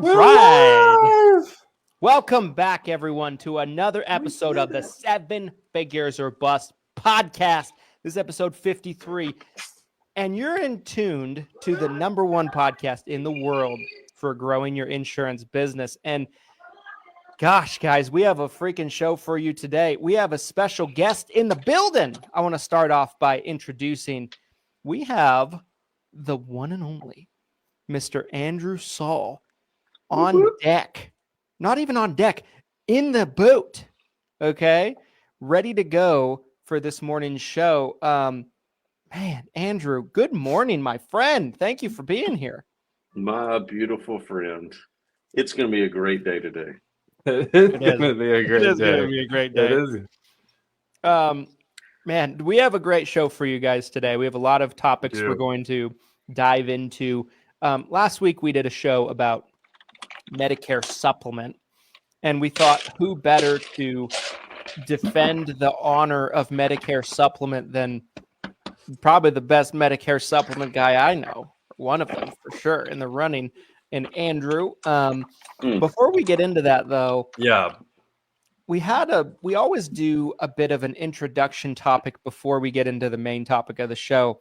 right. Welcome back, everyone, to another episode of the 7 Figures or Bust podcast. This is episode 53. And you're in tuned to the #1 podcast in the world for growing your insurance business. And gosh, guys, we have a freaking show for you today. We have a special guest in the building. I want to start off by introducing, we have the one and only Mr. Andrew Saul on deck. Not even on deck, in the boat. Okay? Ready to go for this morning's show. Man, Andrew, good morning, my friend. Thank you for being here. My beautiful friend. It's going to be a great day today. It's going to be a great day. It's going to be a great day. It is. Man, we have a great show for you guys today. We have a lot of topics we're going to dive into. Last week, we did a show about Medicare Supplement, and we thought who better to defend the honor of Medicare Supplement than probably the best Medicare Supplement guy I know, one of them for sure in the running, and Andrew. Before we get into that, though, we always do a bit of an introduction topic before we get into the main topic of the show.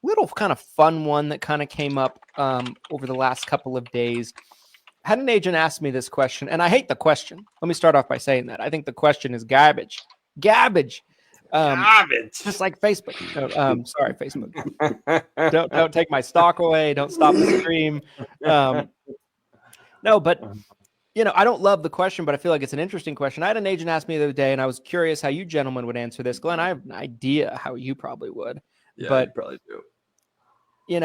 Little kind of fun one that kind of came up over the last couple of days. Had an agent ask me this question, and I hate the question. Let me start off by saying that. I think the question is garbage. Garbage. Just like Facebook. Sorry, Facebook. Don't take my stock away. Don't stop the stream. No, but I don't love the question, but I feel like it's an interesting question. I had an agent ask me the other day, and I was curious how you gentlemen would answer this. Glenn, I have an idea how you probably would. Yeah, but you probably do.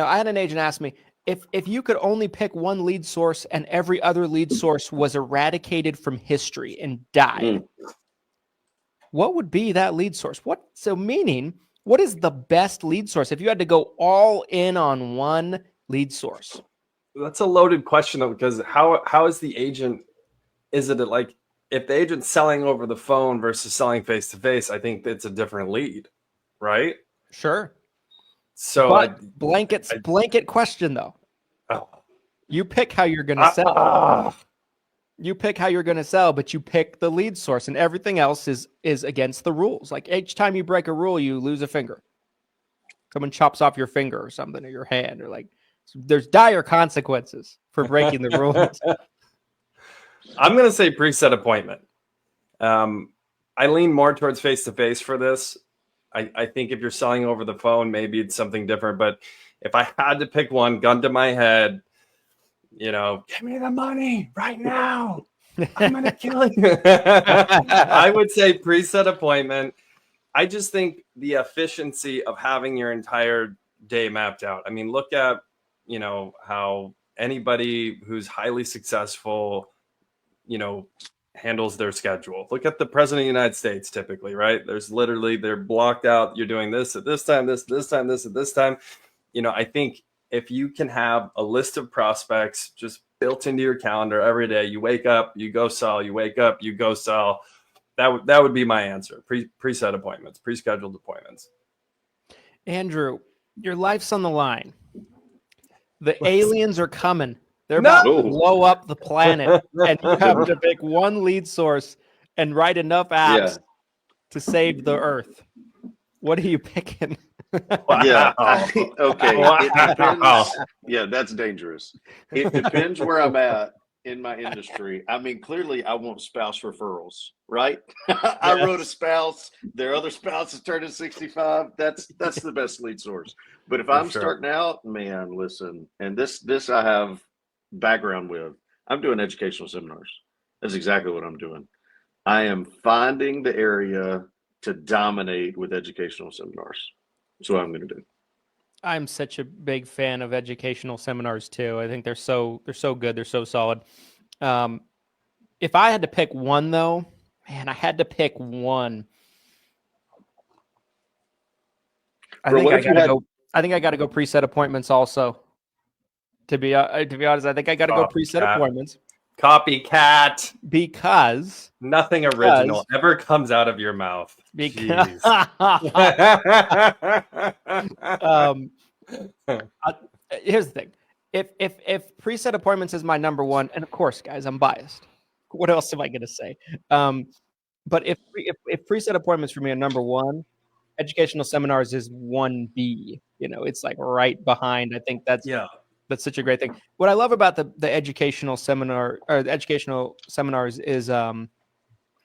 I had an agent ask me, if you could only pick one lead source and every other lead source was eradicated from history and died, what would be that lead source? What is the best lead source if you had to go all in on one lead source? That's a loaded question, though, because how is the agent? Is it like if the agent's selling over the phone versus selling face to face? I think it's a different lead, right? Sure. So, blanket question though. Oh. You pick how you're going to sell. You pick how you're going to sell, but you pick the lead source, and everything else is against the rules. Like each time you break a rule, you lose a finger. Someone chops off your finger or something, or your hand, or there's dire consequences for breaking the rules. I'm going to say preset appointment. I lean more towards face to face for this. I think if you're selling over the phone, maybe it's something different. But if I had to pick one, gun to my head, give me the money right now. I'm going to kill you. I would say preset appointment. I just think the efficiency of having your entire day mapped out. I mean, look at, how anybody who's highly successful, handles their schedule. Look at the president of the United States, typically, right? They're blocked out. You're doing this at this time, this time, this at this time. I think if you can have a list of prospects just built into your calendar every day, you wake up, you go sell, you wake up, you go sell. That would be my answer. Preset appointments, pre-scheduled appointments. Andrew, your life's on the line. The aliens are coming. They're about to blow up the planet, and you have to pick one lead source and write enough apps to save the Earth. What are you picking? Yeah. Okay. It depends. Yeah, that's dangerous. It depends where I'm at in my industry. I mean, clearly I want spouse referrals, right? I wrote a spouse. Their other spouse is turning 65. That's the best lead source. But if I'm starting out, man, listen, and this I have background with. I'm doing educational seminars. That's exactly what I'm doing. I am finding the area to dominate with educational seminars. That's what I'm going to do. I'm such a big fan of educational seminars too. I think they're so good. They're so solid. If I had to pick one though, man, I had to pick one. I think I got to go preset appointments also. To be honest, I think I got to go preset appointments. Copycat. Because nothing original ever comes out of your mouth. Because here's the thing. if preset appointments is my number one, and of course, guys, I'm biased. What else am I going to say? But if preset appointments for me are number one, educational seminars is 1B. It's like right behind. I think that's such a great thing. What I love about the educational seminar or the educational seminars is,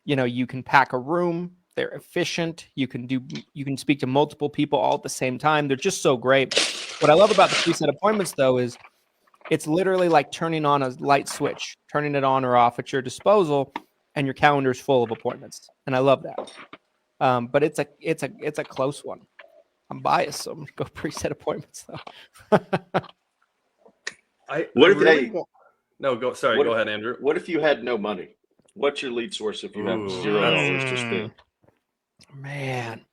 you can pack a room. They're efficient. You can speak to multiple people all at the same time. They're just so great. What I love about the preset appointments, though, is it's literally like turning on a light switch, turning it on or off at your disposal, and your calendar's full of appointments. And I love that. But it's a close one. I'm biased, so I'm gonna go preset appointments though. Go ahead, Andrew. What if you had no money? What's your lead source if you have $0 to spend? Man,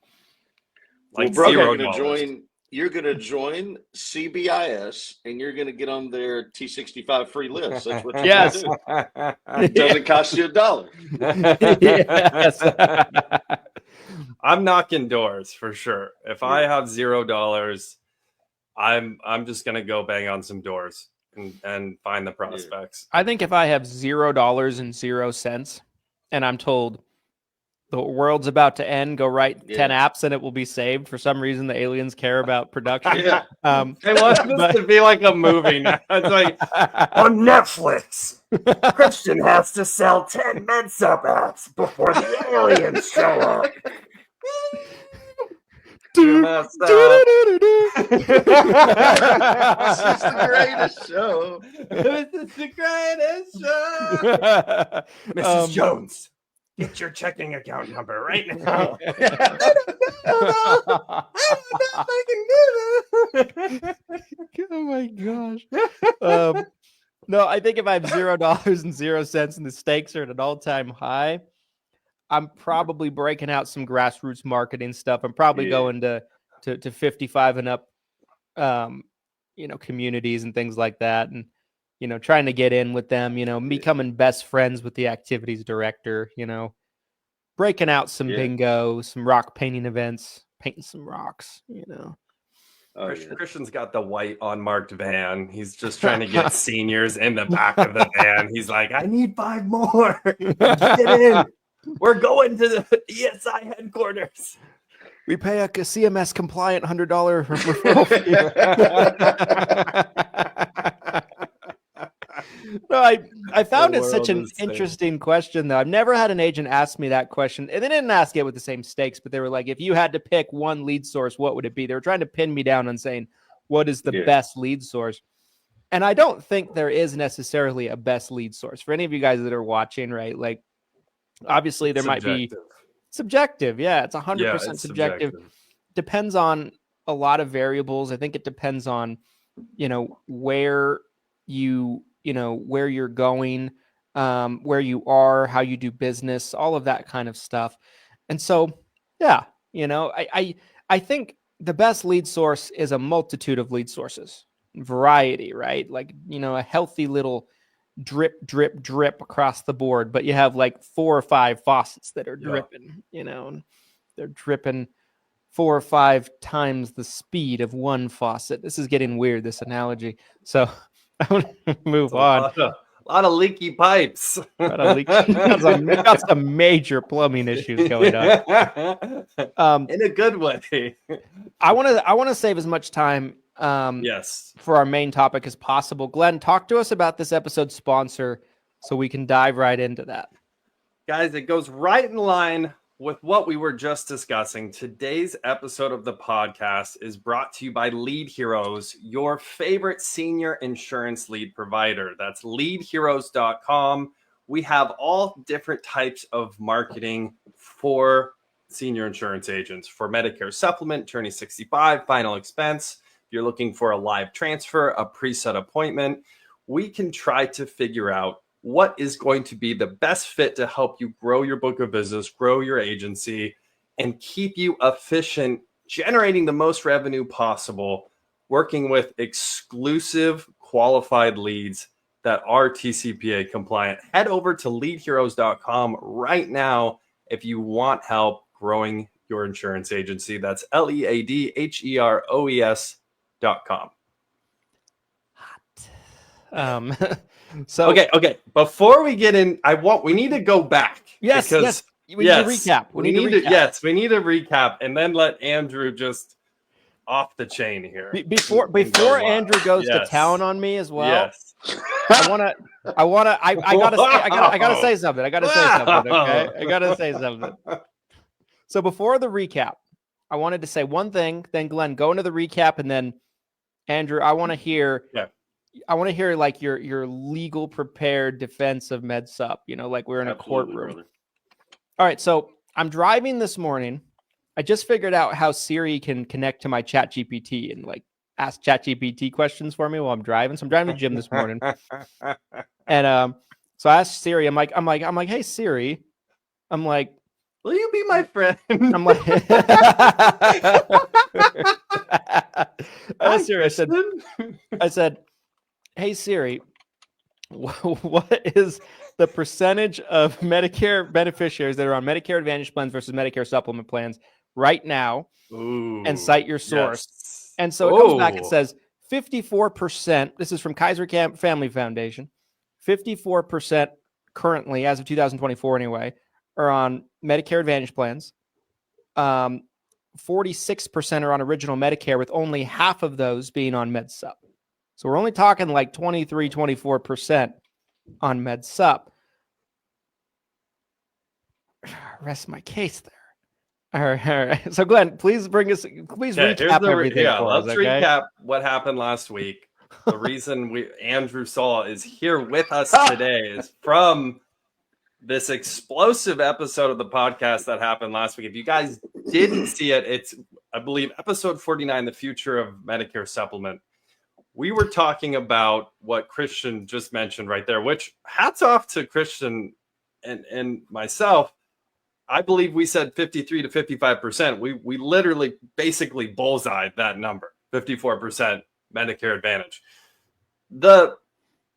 like $0. You're going to join CBIS and you're going to get on their T65 free list. That's what you're going to do. It doesn't cost you $1. Yes. I'm knocking doors for sure. If I have $0, I'm just going to go bang on some doors and find the prospects. I think if I have $0 and 0 cents and I'm told the world's about to end, go write 10 apps and it will be saved. For some reason, the aliens care about production. They want this to be like a movie now. It's like, on Netflix, Christian has to sell 10 Med Supp apps before the aliens show up. This is the greatest show. This is the greatest show. Mrs. Jones. Get your checking account number right now. I don't know if I can do this. Oh my gosh. No, I think if I have $0 and 0 cents and the stakes are at an all-time high, I'm probably breaking out some grassroots marketing stuff. I'm probably going to 55 and up, communities and things like that. And, trying to get in with them, becoming best friends with the activities director, breaking out some bingo, some rock painting events, painting some rocks, Christian's got the white unmarked van. He's just trying to get seniors in the back of the van. He's like, I need 5 more. Get in. We're going to the ESI headquarters. We pay a CMS compliant $100 referral fee. No, I found it such an interesting question, though. I've never had an agent ask me that question. And they didn't ask it with the same stakes, but they were like, if you had to pick one lead source, what would it be? They were trying to pin me down on saying, what is the best lead source? And I don't think there is necessarily a best lead source. For any of you guys that are watching, right? Like, obviously, there might be subjective. Yeah, it's 100% subjective. Depends on a lot of variables. I think it depends on, where you're going, where you are, how you do business, all of that kind of stuff. And so, I think the best lead source is a multitude of lead sources, variety, right? Like, a healthy little drip, drip, drip across the board, but you have like 4 or 5 faucets that are dripping, and they're dripping 4 or 5 times the speed of one faucet. This is getting weird, this analogy. So I want to move on. A lot of leaky pipes. Got some major plumbing issues going on. In a good way. I want to save as much time for our main topic as possible. Glenn, talk to us about this episode's sponsor so we can dive right into that. Guys, it goes right in line with what we were just discussing. Today's episode of the podcast is brought to you by Lead Heroes, your favorite senior insurance lead provider. That's leadheroes.com. We have all different types of marketing for senior insurance agents, for Medicare Supplement, Attorney 65, Final Expense. If you're looking for a live transfer, a preset appointment, we can try to figure out what is going to be the best fit to help you grow your book of business, grow your agency, and keep you efficient, generating the most revenue possible, working with exclusive qualified leads that are TCPA compliant. Head over to leadheroes.com right now if you want help growing your insurance agency. That's leadheroes.com. Hot. So okay. Before we get in, we need to go back. Yes. We need to recap. We need to recap and then let Andrew just off the chain here. Before Andrew goes to town on me as well. Yes. I gotta say something. Okay. I gotta say something. So before the recap, I wanted to say one thing, then Glenn, go into the recap, and then Andrew, I want to hear like your legal prepared defense of Med Supp, like we're in a courtroom. Brother. All right. So I'm driving this morning. I just figured out how Siri can connect to my ChatGPT and like ask ChatGPT questions for me while I'm driving. So I'm driving to the gym this morning. And so I asked Siri, I'm like, hey Siri, I'm like, will you be my friend? I'm like, I said, hey Siri, what is the percentage of Medicare beneficiaries that are on Medicare Advantage plans versus Medicare Supplement plans right now? Ooh, and cite your source. Yes. And so it comes back and says 54%. This is from Kaiser Family Foundation. 54% currently, as of 2024 anyway, are on Medicare Advantage plans. 46% are on original Medicare, with only half of those being on Med Supp. So we're only talking like 23, 24% on Med Supp. Rest my case there. All right. So Glenn, please recap everything for us. Let's recap what happened last week. The reason Andrew Saul is here with us today is from this explosive episode of the podcast that happened last week. If you guys didn't see it, it's, I believe, episode 49, The Future of Medicare Supplement. We were talking about what Christian just mentioned right there, which hats off to Christian and myself. I believe we said 53 to 55%. We literally basically bullseyed that number, 54% Medicare Advantage. The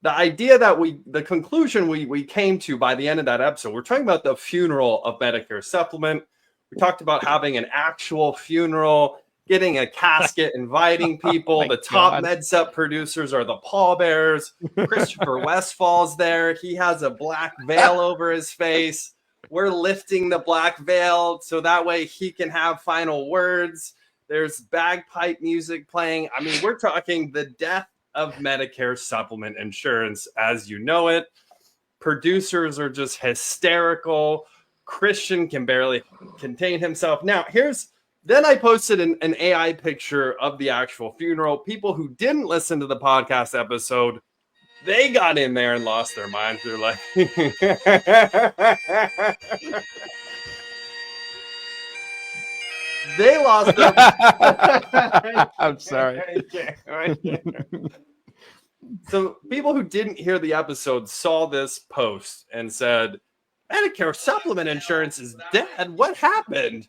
idea that the conclusion we came to by the end of that episode, we're talking about the funeral of Medicare Supplement. We talked about having an actual funeral, getting a casket, inviting people. The top Med Supp producers are the pallbearers. Christopher Westfall's there. He has a black veil over his face. We're lifting the black veil so that way he can have final words. There's bagpipe music playing. I mean, we're talking the death of Medicare Supplement insurance as you know it. Producers are just hysterical. Christian can barely contain himself. Now, then I posted an AI picture of the actual funeral. People who didn't listen to the podcast episode, they got in there and lost their minds. They're like, they lost their I'm sorry. So people who didn't hear the episode saw this post and said, Medicare Supplement insurance is dead. What happened?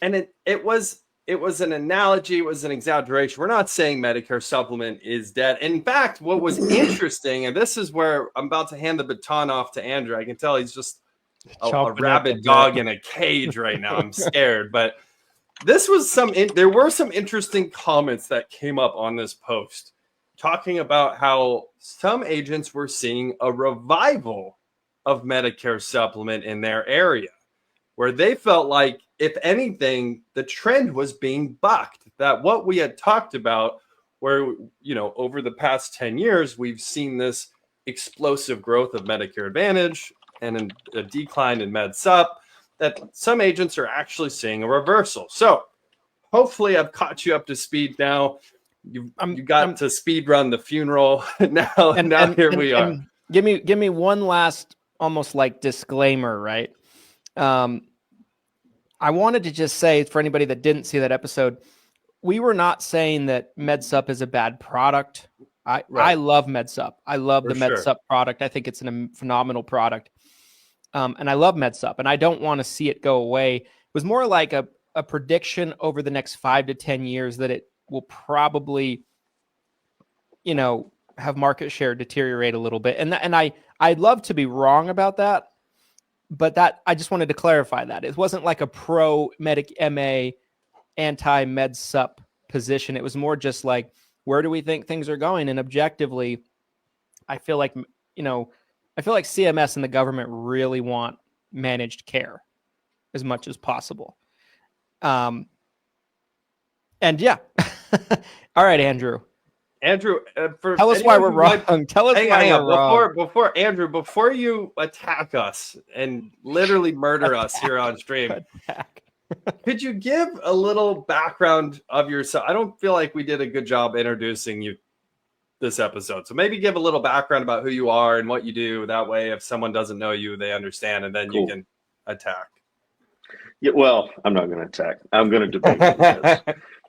And it was an analogy. It was an exaggeration. We're not saying Medicare Supplement is dead. In fact, what was interesting, and this is where I'm about to hand the baton off to Andrew. I can tell he's just a rabid dog in a cage right now. I'm scared. But this was there were some interesting comments that came up on this post talking about how some agents were seeing a revival of Medicare Supplement in their area, where they felt like, if anything, the trend was being bucked. That what we had talked about, where, over the past 10 years, we've seen this explosive growth of Medicare Advantage and a decline in Med Supp, that some agents are actually seeing a reversal. So hopefully I've caught you up to speed now. You got to speed run the funeral. Now here we are. Give me one last almost like disclaimer, right? I wanted to just say, for anybody that didn't see that episode, we were not saying that Med Supp is a bad product. I love Med Supp. I love the Med Supp product. I think it's a phenomenal product. And I love Med Supp, and I don't want to see it go away. It was more like a prediction over the next 5 to 10 years that it will probably, have market share deteriorate a little bit. And I'd love to be wrong about that. But I just wanted to clarify that. It wasn't like a pro-Medic MA, anti-Med Supp position. It was more just like, where do we think things are going? And objectively, I feel like, CMS and the government really want managed care as much as possible. And yeah. All right, Andrew. Tell us why we're wrong. Tell us why we're wrong. Before you attack us and literally murder us here on stream, could you give a little background of yourself? I don't feel like we did a good job introducing you this episode. So maybe give a little background about who you are and what you do. That way, if someone doesn't know you, they understand, and then you can attack. Yeah, well, I'm not going to attack. I'm going to debate.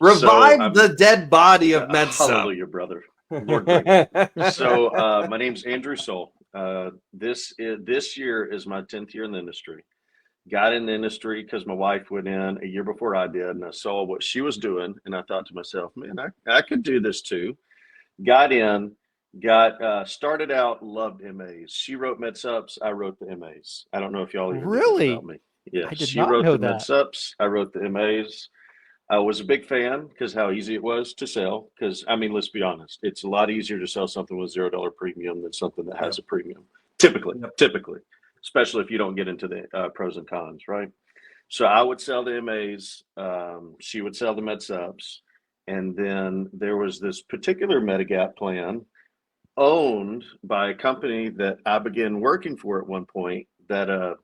Revive the dead body of Med Supp. Hallelujah, brother. Lord, so my name's Andrew Saul. This year is my 10th year in the industry. Got in the industry because my wife went in a year before I did, and I saw what she was doing, and I thought to myself, man, I could do this too. Got in, started out, loved MAs. She wrote Med Supps, I wrote the MAs. I don't know if y'all even really know about me. Yeah, she wrote the that. Med Supps, I wrote the MAs. I was a big fan because how easy it was to sell. Because, I mean, let's be honest, it's a lot easier to sell something with $0 premium than something that has a premium. Typically, especially if you don't get into the pros and cons, right? So I would sell the MAs. She would sell the Med Supps. And then there was this particular Medigap plan owned by a company that I began working for at one point that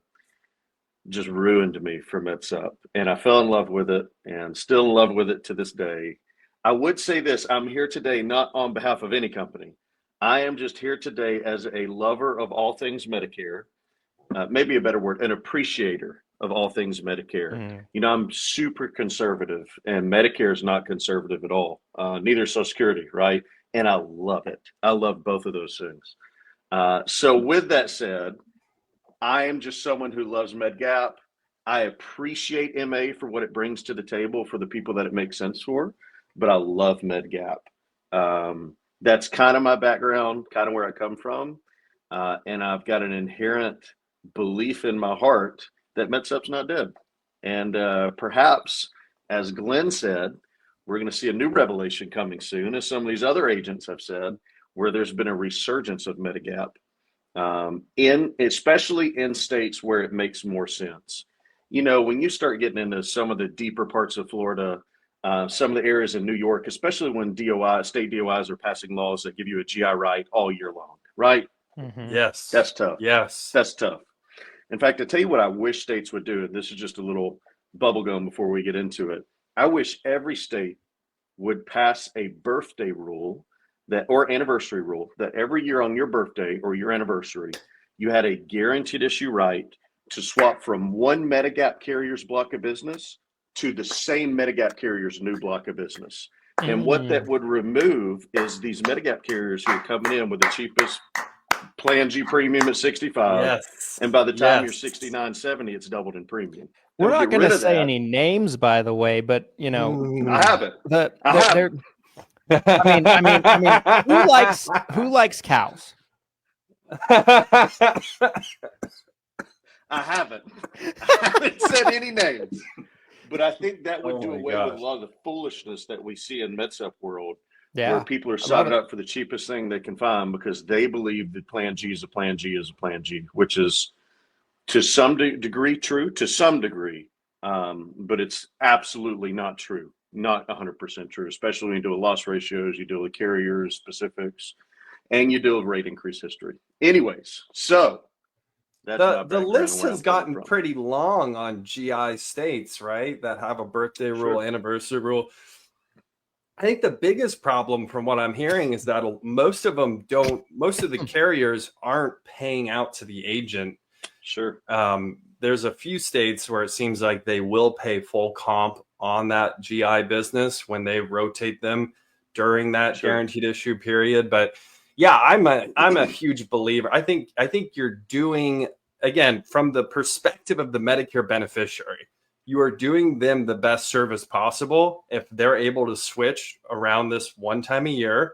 just ruined me for Med Supp. And I fell in love with it and still in love with it to this day. I would say this, I'm here today not on behalf of any company. I am just here today as a lover of all things Medicare, maybe a better word, an appreciator of all things Medicare. Mm. You know, I'm super conservative, and Medicare is not conservative at all. Neither is Social Security, right? And I love it. I love both of those things. So with that said, I am just someone who loves Medigap. I appreciate MA for what it brings to the table for the people that it makes sense for, but I love Medigap. That's kind of my background, kind of where I come from. And I've got an inherent belief in my heart that Med Supp's not dead. And perhaps, as Glenn said, we're going to see a new revelation coming soon, as some of these other agents have said, where there's been a resurgence of Medigap, especially in states where it makes more sense. You know, when you start getting into some of the deeper parts of Florida, some of the areas in New York, especially when state DOIs are passing laws that give you a GI right all year long, right? Mm-hmm. Yes. That's tough. Yes. That's tough. In fact, I tell you what I wish states would do, and this is just a little bubblegum before we get into it. I wish every state would pass a birthday rule or anniversary rule that every year on your birthday or your anniversary, you had a guaranteed issue right to swap from one Medigap carrier's block of business to the same Medigap carrier's new block of business. Mm. And what that would remove is these Medigap carriers who are coming in with the cheapest Plan G premium at 65. Yes. And by the time you're 69, 70, it's doubled in premium. We're not going to say any names, by the way, but you know, I haven't. I mean, who likes cows? I haven't said any names, but I think that would do away with a lot of the foolishness that we see in Med Supp world. Yeah, where people are signing up for the cheapest thing they can find because they believe that Plan G is a Plan G is a Plan G, which is to some degree true, to some degree, but it's absolutely not true, not 100% true, especially when you deal with loss ratios, you deal with carriers, specifics, and you deal with rate increase history. Anyways, so that's the list has gotten pretty long on GI states, right, that have a birthday rule, anniversary rule. I think the biggest problem from what I'm hearing is that most of the carriers aren't paying out to the agent. Sure. There's a few states where it seems like they will pay full comp on that GI business when they rotate them during that guaranteed issue period. But yeah, I'm a huge believer. I think you're doing, again, from the perspective of the Medicare beneficiary, you are doing them the best service possible if they're able to switch around this one time a year.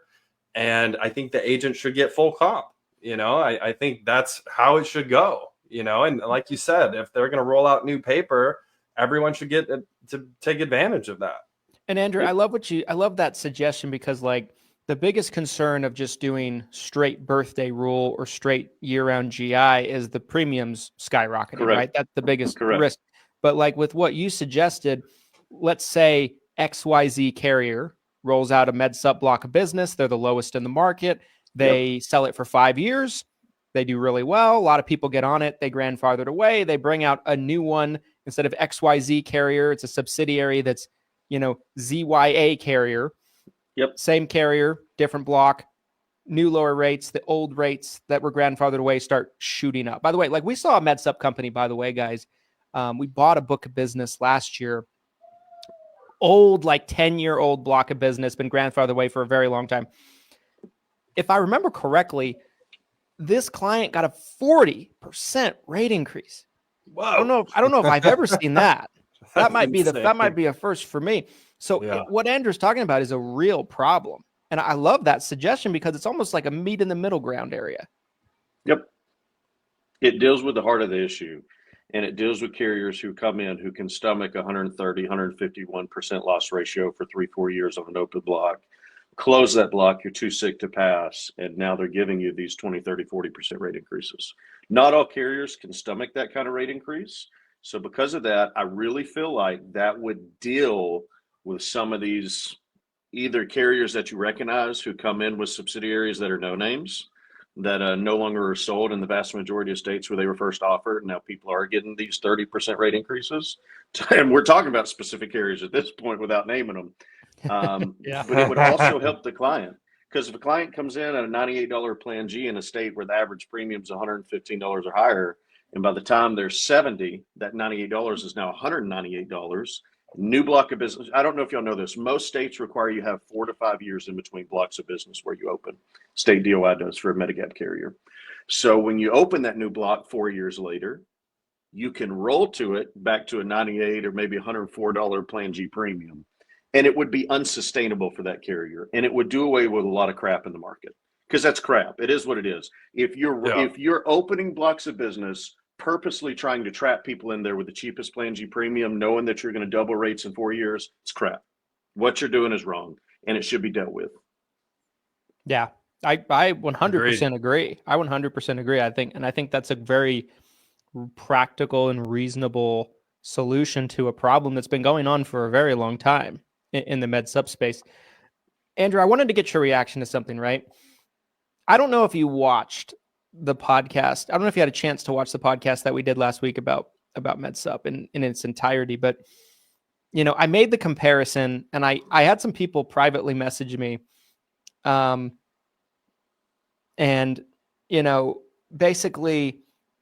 And I think the agent should get full comp. You know, I think that's how it should go, you know, and like you said, if they're going to roll out new paper, everyone should get to take advantage of that. And Andrew, I love that suggestion because like The biggest concern of just doing straight birthday rule or straight year-round GI is the premiums skyrocketing, Correct. right? That's the biggest Correct. risk. But like with what you suggested, let's say XYZ carrier rolls out a Med Supp block of business. They're the lowest in the market. They sell it for 5 years. They do really well. A lot of people get on it. They grandfathered away. They bring out a new one instead of XYZ carrier. It's a subsidiary that's, ZYA carrier. Yep. Same carrier, different block, new lower rates. The old rates that were grandfathered away start shooting up. By the way, like we saw a Med Supp company, by the way, guys. We bought a book of business last year. Old, like 10-year-old block of business, been grandfathered away for a very long time. If I remember correctly, this client got a 40% rate increase. Whoa. I don't know if I've ever seen that. That might insane. be a first for me. So Yeah. what Andrew's talking about is a real problem. And I love that suggestion because it's almost like a meet in the middle ground area. Yep. It deals with the heart of the issue, and it deals with carriers who come in who can stomach 130, 151% loss ratio for 3-4 years on an open block. Close that block, you're too sick to pass, and now they're giving you these 20, 30, 40% rate increases. Not all carriers can stomach that kind of rate increase. So because of that, I really feel like that would deal with some of these either carriers that you recognize who come in with subsidiaries that are no names, that no longer are sold in the vast majority of states where they were first offered. Now people are getting these 30% rate increases. And we're talking about specific carriers at this point without naming them. But it would also help the client, because if a client comes in at a $98 plan G in a state where the average premium is $115 or higher, and by the time they're 70, that $98 is now $198. New block of business. I don't know if y'all know this. Most states require you have 4 to 5 years in between blocks of business where you open. State DOI does for a Medigap carrier. So when you open that new block 4 years later, you can roll to it back to a $98 or maybe $104 plan G premium. And it would be unsustainable for that carrier. And it would do away with a lot of crap in the market, because that's crap. It is what it is. If you're opening blocks of business purposely trying to trap people in there with the cheapest plan G premium, knowing that you're going to double rates in 4 years, it's crap. What you're doing is wrong, and it should be dealt with. Yeah, I 100% agree. I 100% agree. I think that's a very practical and reasonable solution to a problem that's been going on for a very long time in the Med Supp space. Andrew, I wanted to get your reaction to something, right? I don't know if you watched the podcast. I don't know if you had a chance to watch the podcast that we did last week about Med Supp in its entirety, but I made the comparison, and I had some people privately message me, and basically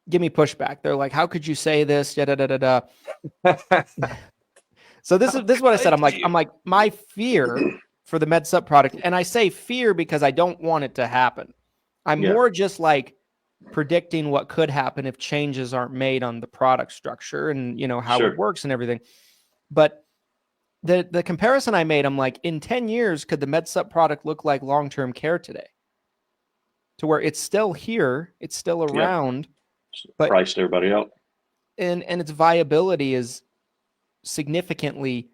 give me pushback. They're like, "How could you say this?" Da da da da da. So this is what I said. I'm like my fear for the Med Supp product, and I say fear because I don't want it to happen. I'm more just like predicting what could happen if changes aren't made on the product structure and how it works and everything. But the comparison I made, I'm like, in 10 years, could the Med Supp product look like long-term care today? To where it's still here, it's still around, but priced everybody out. And its viability is significantly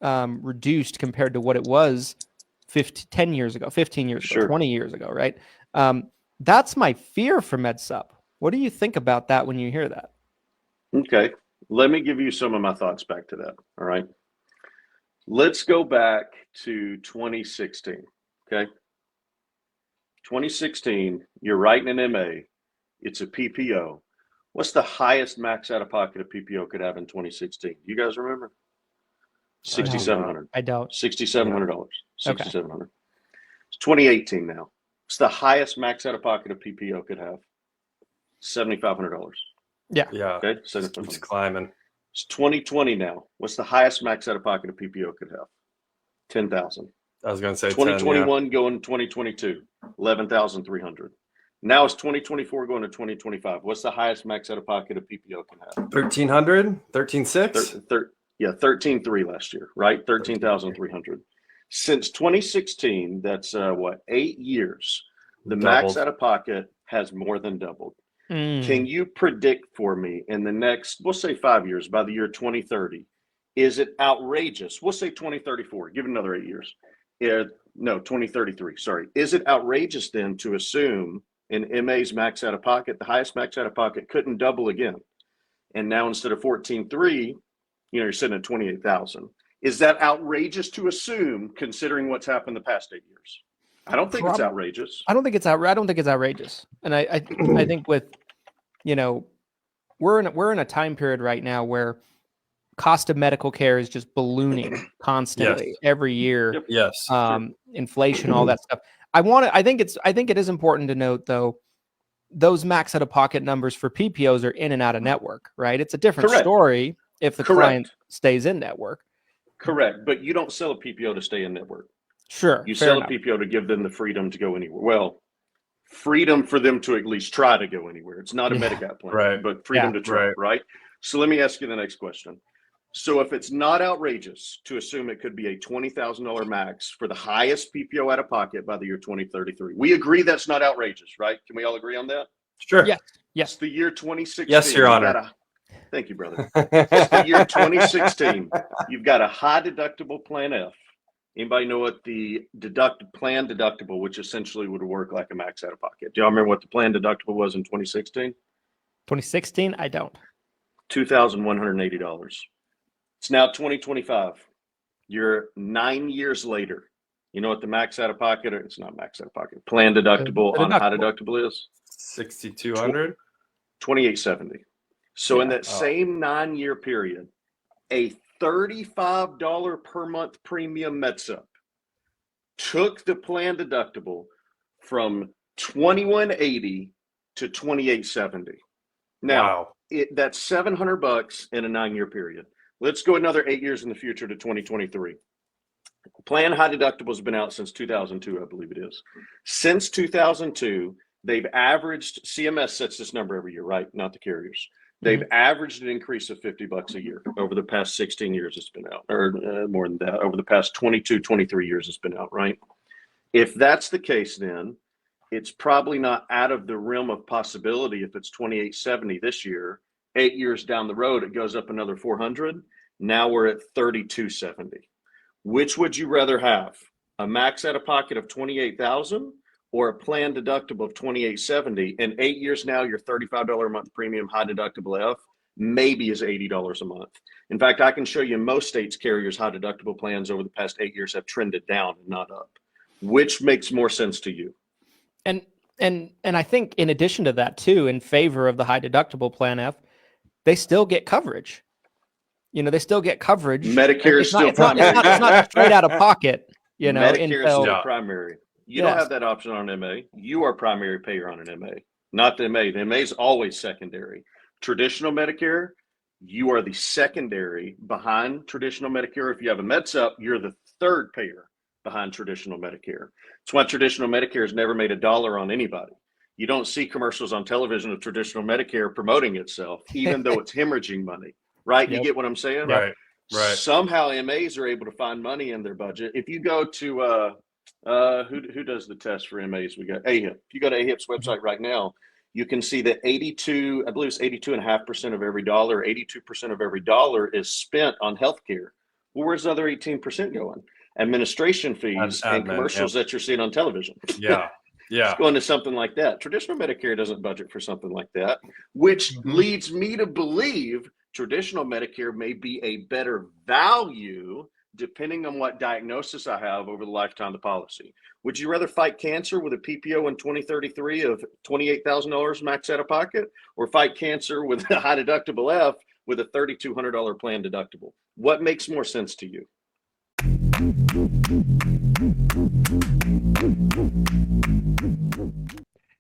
reduced compared to what it was 10 years ago, 15 years ago, 20 years ago, right? That's my fear for Med Supp. What do you think about that when you hear that? Okay. Let me give you some of my thoughts back to that. All right. Let's go back to 2016. Okay. 2016, you're writing an MA. It's a PPO. What's the highest max out of pocket a PPO could have in 2016? You guys remember? $6,700. I don't. $6,700. $6,700. It's 2018 now. It's the highest max out of pocket a PPO could have. $7,500. Yeah. Okay. It's climbing. It's 2020 now. What's the highest max out of pocket a PPO could have? $10,000. I was going to say 2021 going to 2022, $11,300. Now it's 2024 going to 2025. What's the highest max out of pocket a PPO can have? 1,300, 13,600. Yeah, 13,300 last year, right? 13,300. Since 2016, that's 8 years. The max out of pocket has more than doubled. Can you predict for me in the next, we'll say 5 years, by the year 2030, is it outrageous? We'll say 2034, give it another 8 years. No, 2033. Sorry. Is it outrageous then to assume in MA's max out of pocket, the highest max out of pocket couldn't double again? And now instead of 14.3, you're sitting at 28,000. Is that outrageous to assume, considering what's happened the past 8 years? I don't think it's outrageous. I don't think it's outrageous. And I think with, we're in a time period right now where cost of medical care is just ballooning constantly every year. Yes. Inflation, all that stuff. I think it is important to note though, those max out of pocket numbers for PPOs are in and out of network, right? It's a different story if the client stays in network. Correct. But you don't sell a PPO to stay in network. Sure. You sell a PPO to give them the freedom to go anywhere. Well, freedom for them to at least try to go anywhere. It's not a Medigap plan, but freedom to try, right? So let me ask you the next question. So if it's not outrageous to assume it could be a $20,000 max for the highest PPO out of pocket by the year 2033, we agree that's not outrageous, right? Can we all agree on that? Sure. Yes. It's the year 2016. Yes, Your Honor. Thank you, brother. It's the year 2016. You've got a high deductible plan F. Anybody know what the plan deductible, which essentially would work like a max out of pocket? Do y'all remember what the plan deductible was in 2016? 2016? I don't. $2,180. It's now 2025. You're 9 years later. You know what the max out of pocket, or it's not max out of pocket, plan deductible on high deductible is? 6,200? 2870. So in that same 9 year period, a $35 per month premium Med Supp took the plan deductible from $2,180 to $2,870. Now, that's $700 in a 9 year period. Let's go another 8 years in the future to 2023. Plan high deductible has been out since 2002, I believe it is. Since 2002, they've averaged, CMS sets this number every year, right? Not the carriers. They've averaged an increase of $50 a year over the past 16 years it's been out, or more than that, over the past 22, 23 years it's been out, right? If that's the case, then it's probably not out of the realm of possibility if it's 2870 this year. 8 years down the road, it goes up another 400. Now we're at 3270. Which would you rather have? A max out of pocket of 28,000 or a plan deductible of 2870? In 8 years now, your $35 a month premium high deductible F maybe is $80 a month. In fact, I can show you in most states carriers high deductible plans over the past 8 years have trended down and not up. Which makes more sense to you? And I think in addition to that too, in favor of the high deductible plan F, they still get coverage. They still get coverage. Medicare is still primary. It's not straight out of pocket. Medicare is still primary. You don't have that option on an MA. You are primary payer on an MA, not the MA. The MA is always secondary. Traditional Medicare, you are the secondary behind traditional Medicare. If you have a Med Supp, you're the third payer behind traditional Medicare. That's why traditional Medicare has never made a dollar on anybody. You don't see commercials on television of traditional Medicare promoting itself, even though it's hemorrhaging money, right? You get what I'm saying? Right. Somehow MAs are able to find money in their budget. If you go to, who does the test for MAs? We got AHIP. If you go to AHIP's website right now, you can see that 82.5% of every dollar, 82% of every dollar is spent on healthcare. Well, where's the other 18% going? Administration fees and commercials that you're seeing on television. It's going to something like that. Traditional Medicare doesn't budget for something like that, which leads me to believe traditional Medicare may be a better value depending on what diagnosis I have over the lifetime of the policy. Would you rather fight cancer with a PPO in 2033 of $28,000 max out of pocket, or fight cancer with a high deductible F with a $3,200 plan deductible? What makes more sense to you?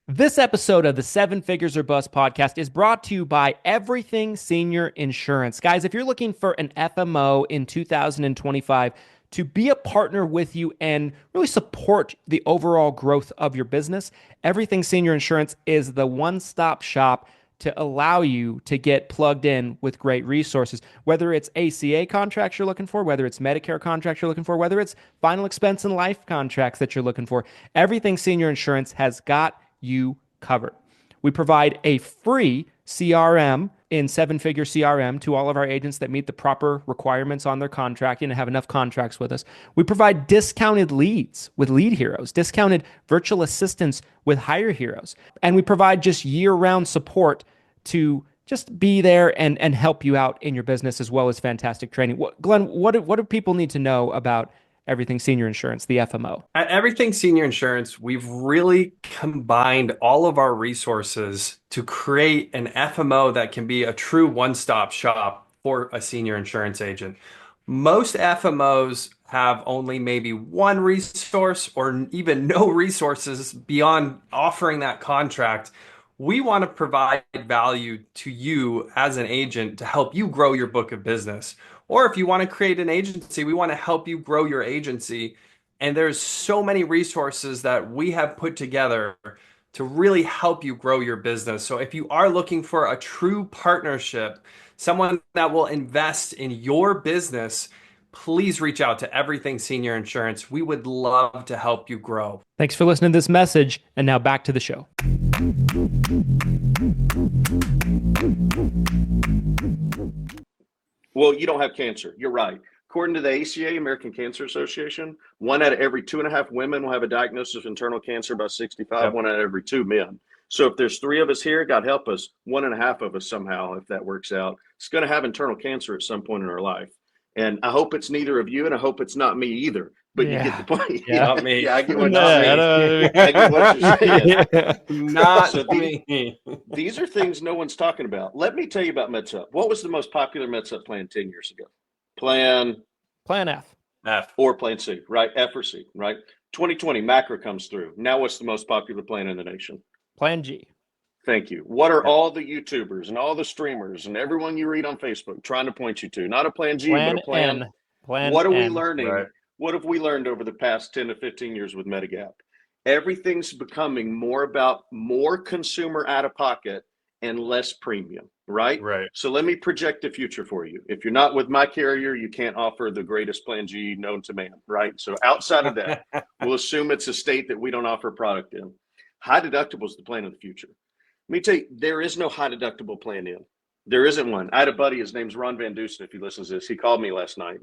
This episode of the 7 Figures or Bust podcast is brought to you by Everything Senior Insurance. Guys, if you're looking for an FMO in 2025 to be a partner with you and really support the overall growth of your business, Everything Senior Insurance is the one-stop shop to allow you to get plugged in with great resources. Whether it's ACA contracts you're looking for, whether it's Medicare contracts you're looking for, whether it's final expense and life contracts that you're looking for, Everything Senior Insurance has got you covered. We provide a free CRM in 7-figure CRM to all of our agents that meet the proper requirements on their contracting and have enough contracts with us. We provide discounted leads with Lead Heroes, discounted virtual assistants with Hire Heroes, and we provide just year-round support to just be there and help you out in your business, as well as fantastic training. Glenn, what do people need to know about Everything Senior Insurance, the FMO? At Everything Senior Insurance, we've really combined all of our resources to create an FMO that can be a true one-stop shop for a senior insurance agent. Most FMOs have only maybe one resource or even no resources beyond offering that contract. We want to provide value to you as an agent to help you grow your book of business. Or if you want to create an agency, we want to help you grow your agency. And there's so many resources that we have put together to really help you grow your business. So if you are looking for a true partnership, someone that will invest in your business, please reach out to Everything Senior Insurance. We would love to help you grow. Thanks for listening to this message. And now back to the show. Well, you don't have cancer. You're right. According to the ACA, American Cancer Association, 1 out of every 2.5 women will have a diagnosis of internal cancer by 65, yep. 1 out of every 2 men. So if there's 3 of us here, God help us, 1.5 of us somehow, if that works out, it's going to have internal cancer at some point in our life. And I hope it's neither of you, and I hope it's not me either. But you get the point. Yeah. Not me. Yeah, I get what you're saying. I get what you're saying. Not me. These are things no one's talking about. Let me tell you about Med Supp. What was the most popular Med Supp plan 10 years ago? Plan F. Or Plan C, right? F or C, right? 2020, Macro comes through. Now what's the most popular plan in the nation? Plan G. Thank you. What are all the YouTubers and all the streamers and everyone you read on Facebook trying to point you to? Not a Plan G, but a plan. What are we learning? Right. What have we learned over the past 10 to 15 years with Medigap? Everything's becoming more about more consumer out of pocket and less premium, right? Right. So let me project the future for you. If you're not with my carrier, you can't offer the greatest Plan G known to man, right? So outside of that, we'll assume it's a state that we don't offer a product in. High deductible is the plan of the future. Let me tell you, there is no high deductible plan in. There isn't one. I had a buddy, his name's Ron Van Dusen, if he listens to this. He called me last night.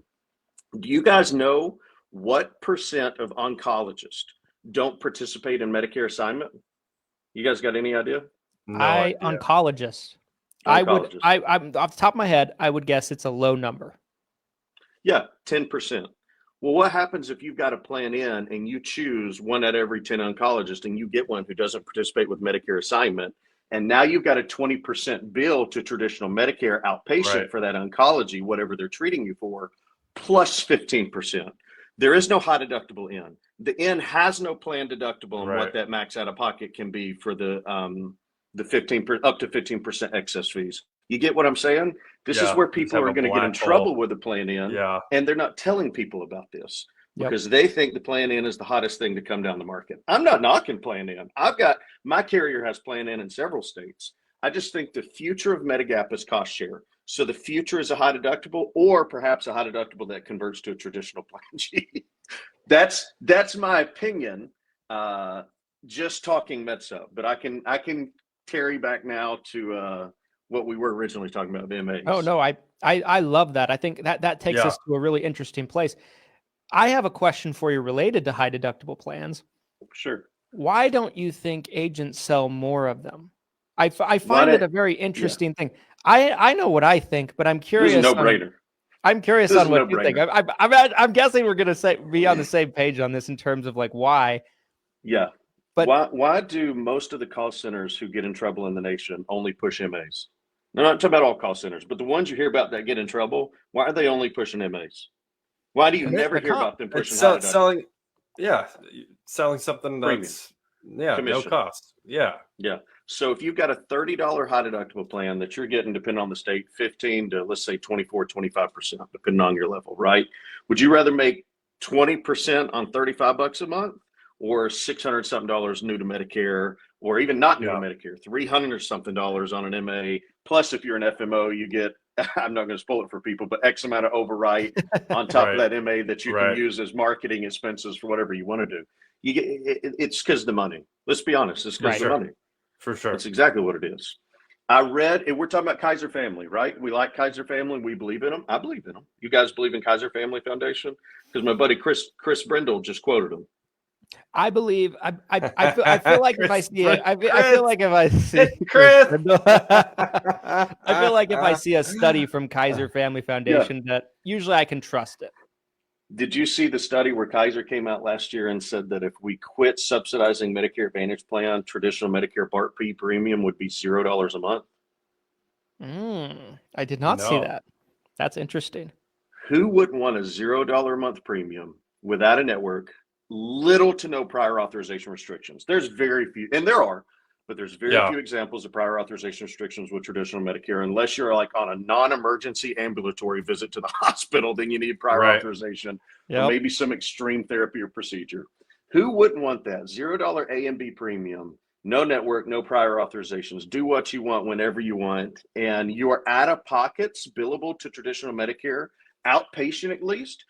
Do you guys know what % of oncologists don't participate in Medicare assignment? You guys got any idea? No idea. Oncologist. I'm off the top of my head, I would guess it's a low number. Yeah, 10%. Well, what happens if you've got a plan in and you choose 1 out of every 10 oncologists and you get one who doesn't participate with Medicare assignment, and now you've got a 20% bill to traditional Medicare outpatient for that oncology, whatever they're treating you for, plus 15%. There is no high deductible in. The N has no plan deductible and what that max out of pocket can be for the 15% up to 15% excess fees. You get what I'm saying? This is where people are going to get in trouble with the plan in, and they're not telling people about this because they think the plan in is the hottest thing to come down the market. I'm not knocking plan in. My carrier has plan in several states. I just think the future of Medigap is cost share. So the future is a high deductible, or perhaps a high deductible that converts to a traditional plan G. That's my opinion. Just talking Med Supp, but I can carry back now to what we were originally talking about, the MAs. Oh no, I love that. I think that takes us to a really interesting place. I have a question for you related to high deductible plans. Sure. Why don't you think agents sell more of them? I find it a very interesting thing. I know what I think, but I'm curious. This is a no-brainer. I'm curious on what you think. I'm guessing we're going to be on the same page on this in terms of like why. Yeah. But why do most of the call centers who get in trouble in the nation only push MAs? I'm not talking about all call centers, but the ones you hear about that get in trouble, why are they only pushing MAs? Why do you never hear about them pushing selling something that's no cost. Yeah. So if you've got a $30 high deductible plan that you're getting, depending on the state, 15 to let's say 24, 25%, depending on your level, right? Would you rather make 20% on $35 a month or $600 something new to Medicare, or even not new to Medicare, $300 or something on an MA? Plus, if you're an FMO, you get, I'm not going to spoil it for people, but X amount of override on top of that MA that you can use as marketing expenses for whatever you want to do. You get it's because of the money. Let's be honest, it's because of the money. For sure. That's exactly what it is. I read, and we're talking about Kaiser Family, right? We like Kaiser Family. We believe in them. I believe in them. You guys believe in Kaiser Family Foundation? Because my buddy Chris Brindle just quoted them. I believe. I feel like if I see it, I feel like if I see Chris. I feel like if I see a study from Kaiser Family Foundation, that usually I can trust it. Did you see the study where Kaiser came out last year and said that if we quit subsidizing Medicare Advantage plan, traditional Medicare Part B premium would be $0 a month? I did not see that. That's interesting. Who wouldn't want a $0 a month premium without a network, little to no prior authorization restrictions? There's very few, and there are, but there's very few examples of prior authorization restrictions with traditional Medicare, unless you're like on a non-emergency ambulatory visit to the hospital, then you need prior authorization, or maybe some extreme therapy or procedure. Who wouldn't want that? $0 A and B premium, no network, no prior authorizations, do what you want whenever you want, and your out-of-pockets billable to traditional Medicare, outpatient at least,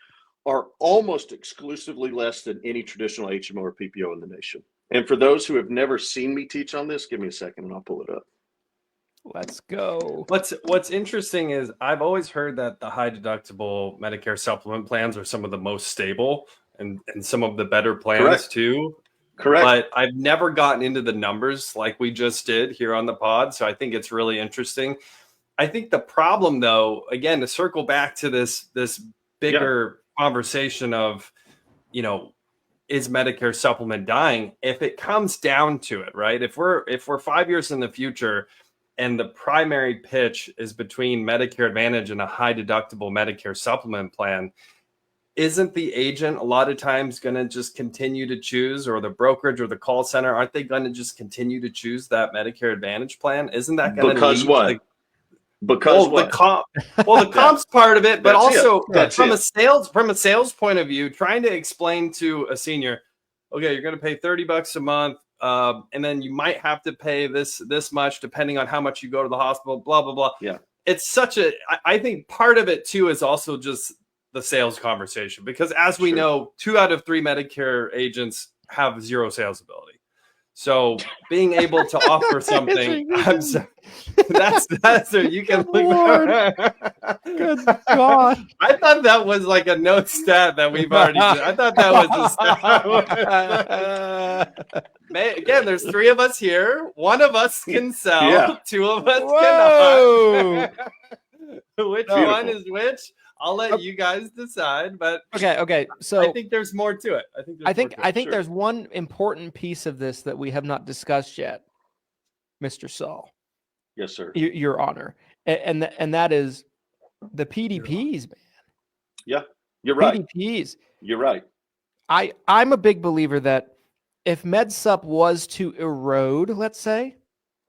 are almost exclusively less than any traditional HMO or PPO in the nation. And for those who have never seen me teach on this, give me a second and I'll pull it up. Let's go. What's interesting is I've always heard that the high deductible Medicare supplement plans are some of the most stable and some of the better plans too. Correct. But I've never gotten into the numbers like we just did here on the pod. So I think it's really interesting. I think the problem, though, again, to circle back to this bigger conversation of, is Medicare supplement dying? If it comes down to it, right? If we're 5 years in the future and the primary pitch is between Medicare Advantage and a high deductible Medicare supplement plan, isn't the agent a lot of times going to just continue to choose, or the brokerage or the call center, aren't they going to just continue to choose that Medicare Advantage plan? Isn't that going to because what? The comps part of it, but also from a sales point of view, trying to explain to a senior, okay, you're going to pay $30 a month, and then you might have to pay this much depending on how much you go to the hospital, blah blah blah. Yeah, it's I think part of it too is also just the sales conversation, because as we know, 2 out of 3 Medicare agents have zero sales ability. So being able to offer something, I'm sorry, that's you can look. Good God! I thought that was like a note stat that we've already. I thought that was a stat. Again, there's 3 of us here. 1 of us can sell. 2 of us cannot. Which one is which? I'll let you guys decide, but okay. So I think there's more to it. I think there's one important piece of this that we have not discussed yet, Mr. Saul. Yes, sir. Your Honor, and that is the PDPs, man. Yeah, you're right. PDPs. You're right. I'm a big believer that if Med Supp was to erode, let's say,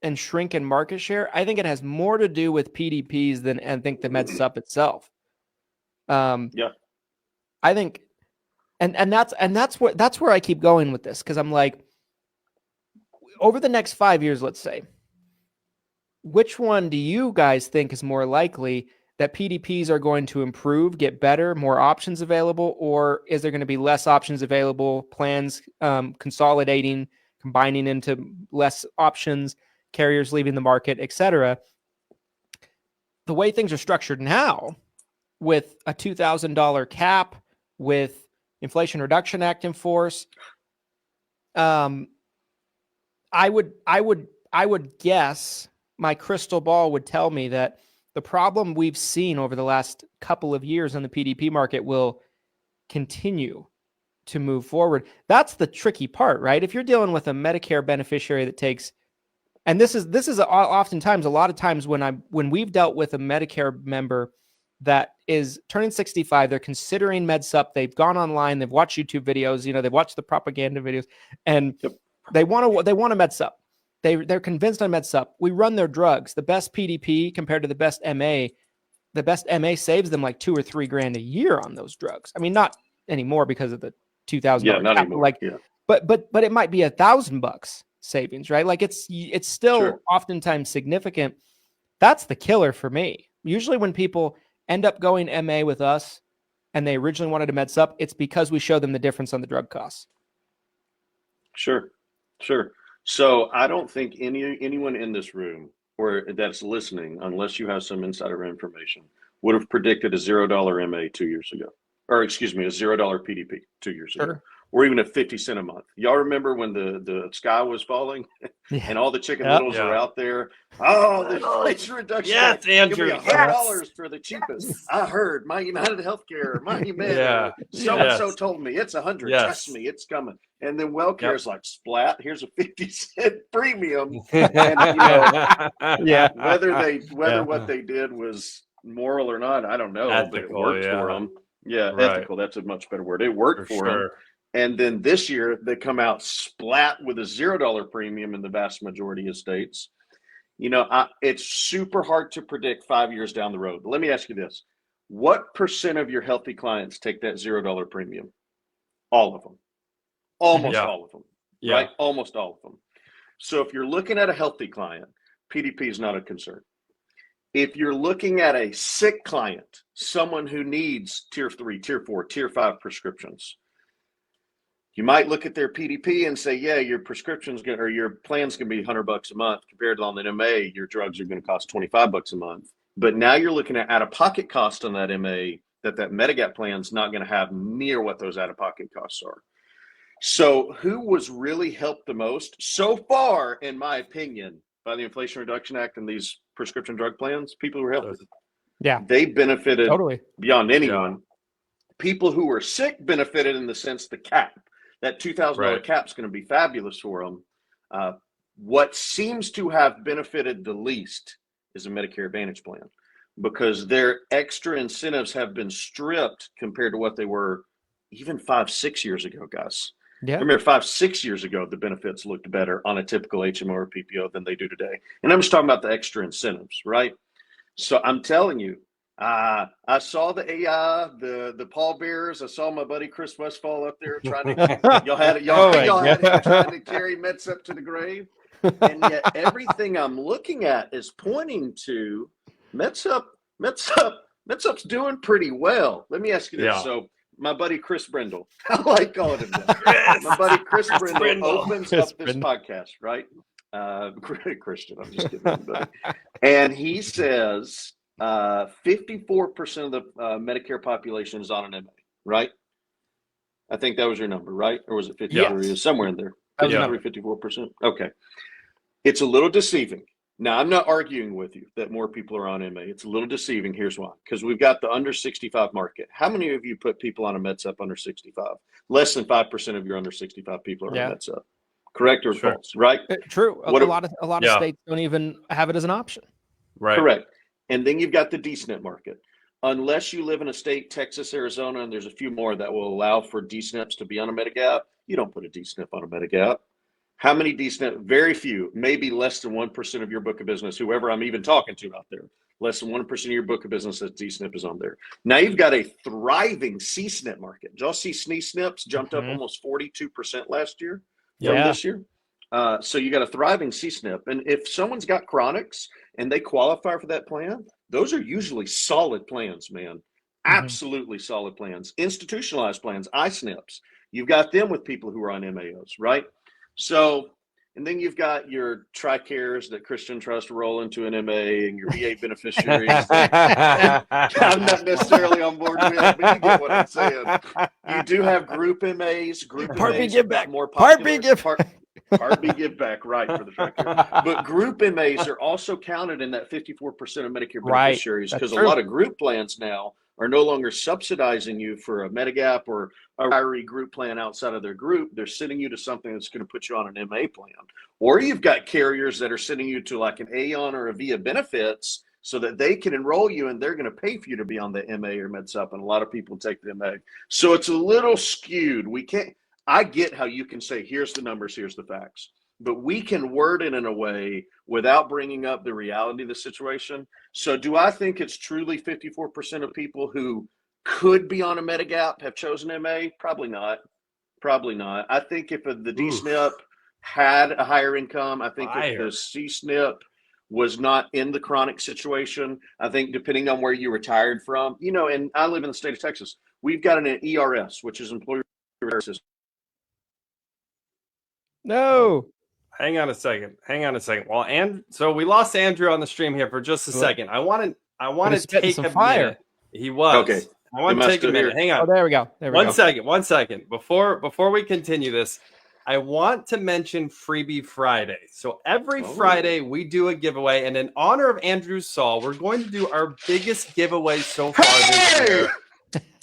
and shrink in market share, I think it has more to do with PDPs than I think the Med Supp itself. I think, and that's where I keep going with this, because I'm like, over the next 5 years, let's say, which one do you guys think is more likely that PDPs are going to improve, get better, more options available, or is there going to be less options available, plans consolidating, combining into less options, carriers leaving the market, etc.? The way things are structured now, with a $2,000 cap, with Inflation Reduction Act in force, I would guess, my crystal ball would tell me that the problem we've seen over the last couple of years in the PDP market will continue to move forward. That's the tricky part, right? If you're dealing with a Medicare beneficiary that takes, and this is oftentimes, a lot of times when we've dealt with a Medicare member that is turning 65, they're considering Med Supp, they've gone online, they've watched YouTube videos, they've watched the propaganda videos, and they want a Med Supp. They're convinced on Med Supp. We run their drugs. The best PDP compared to the best MA saves them like $2 or $3 grand a year on those drugs. I mean, not anymore because of the $2,000. Yeah, not anymore. But it might be $1,000 savings, right? Like it's still oftentimes significant. That's the killer for me. Usually when people end up going MA with us and they originally wanted a Med Supp, it's because we show them the difference on the drug costs. Sure. So I don't think anyone in this room or that's listening, unless you have some insider information, would have predicted a $0 MA 2 years ago, or excuse me, a $0 PDP 2 years ago, or even a 50 cent a month. Y'all remember when the sky was falling and all the Chicken Littles are out there? Oh, the Inflation Reduction Act. Andrew. Give me $100 for the cheapest. I heard my United Healthcare, my Humana, so-and-so told me it's 100. Trust me, it's coming. And then WellCare is like, splat, here's a 50-cent premium. And, whether what they did was moral or not, I don't know, ethical, but it worked for them. Yeah, ethical. That's a much better word. It worked for them. And then this year they come out splat with a $0 premium in the vast majority of states. It's super hard to predict 5 years down the road. But let me ask you this. What percent of your healthy clients take that $0 premium? All of them. Almost all of them. Right? Almost all of them. So if you're looking at a healthy client, PDP is not a concern. If you're looking at a sick client, someone who needs tier 3, tier 4, tier 5 prescriptions, you might look at their PDP and say, yeah, your prescription's or your plan's going to be $100 a month. Compared to on the MA, your drugs are going to cost $25 a month. But now you're looking at out-of-pocket cost on that MA, that Medigap plan's not going to have near what those out-of-pocket costs are. So who was really helped the most so far, in my opinion, by the Inflation Reduction Act and these prescription drug plans? People who were healthy. Yeah. They benefited beyond anyone. Yeah. People who were sick benefited in the sense the cap. That $2,000 cap is going to be fabulous for them. What seems to have benefited the least is a Medicare Advantage plan, because their extra incentives have been stripped compared to what they were even 5-6 years ago, guys. Yeah. I remember 5-6 years ago, the benefits looked better on a typical HMO or PPO than they do today. And I'm just talking about the extra incentives, right? So I'm telling you, I saw the AI, the pallbearers. I saw my buddy Chris Westfall up there trying to y'all had it trying to carry Med Supp to the grave, and yet everything I'm looking at is pointing to Med Supp's doing pretty well. Let me ask you this. Yeah. So my buddy Chris Brindle, I like calling him that. My buddy Chris Brindle opens up this podcast, right? Christian, I'm just kidding, buddy. And he says 54% of the Medicare population is on an MA, right? I think that was your number, right? Or was it 53? Yes. It was somewhere in there. 54%. Okay. It's a little deceiving. Now, I'm not arguing with you that more people are on MA. It's a little deceiving. Here's why. Because we've got the under 65 market. How many of you put people on a Med Supp under 65? Less than 5% of your under 65 people are on Med Supp. Correct or false? Right? True. A lot of states don't even have it as an option. Right. Correct. And then you've got the D-SNP market. Unless you live in a state, Texas, Arizona, and there's a few more that will allow for D-SNPs to be on a Medigap, you don't put a D-SNP on a Medigap. How many D-SNP? Very few, maybe less than 1% of your book of business, whoever I'm even talking to out there. Less than 1% of your book of business that D-SNP is on there. Now you've got a thriving C-SNP market. Did y'all see SNPs jumped up almost 42% last year from this year? So you got a thriving C-SNP. And if someone's got chronics and they qualify for that plan, those are usually solid plans, man. Absolutely solid plans. Institutionalized plans, I-SNPs. You've got them with people who are on MAOs, right? So, and then you've got your TRICAREs that Christian tries to roll into an MA, and your VA beneficiaries. I'm not necessarily on board with, but you get what I'm saying. You do have group MAs. Part B give back. More popular. Part B give back, right, for the TRICARE. But group MAs are also counted in that 54% of Medicare beneficiaries, because a lot of group plans now are no longer subsidizing you for a Medigap or a retiree group plan outside of their group. They're sending you to something that's going to put you on an MA plan. Or you've got carriers that are sending you to like an Aon or a Via Benefits so that they can enroll you and they're going to pay for you to be on the MA or Med Supp. And a lot of people take the MA. So it's a little skewed. I get how you can say, here's the numbers, here's the facts. But we can word it in a way without bringing up the reality of the situation. So do I think it's truly 54% of people who could be on a Medigap have chosen MA? Probably not. Probably not. I think if the D-SNP had a higher income, I think if the C-SNP was not in the chronic situation, I think depending on where you retired from, and I live in the state of Texas, we've got an ERS, which is Employer System. No. Hang on a second. Well, so we lost Andrew on the stream here for just a second. I want to take a minute. He was. Okay. I want to take a minute. Hang on. Oh, there we go. One second. Before we continue this, I want to mention Freebie Friday. So every Friday we do a giveaway, and in honor of Andrew Saul, we're going to do our biggest giveaway so far this year.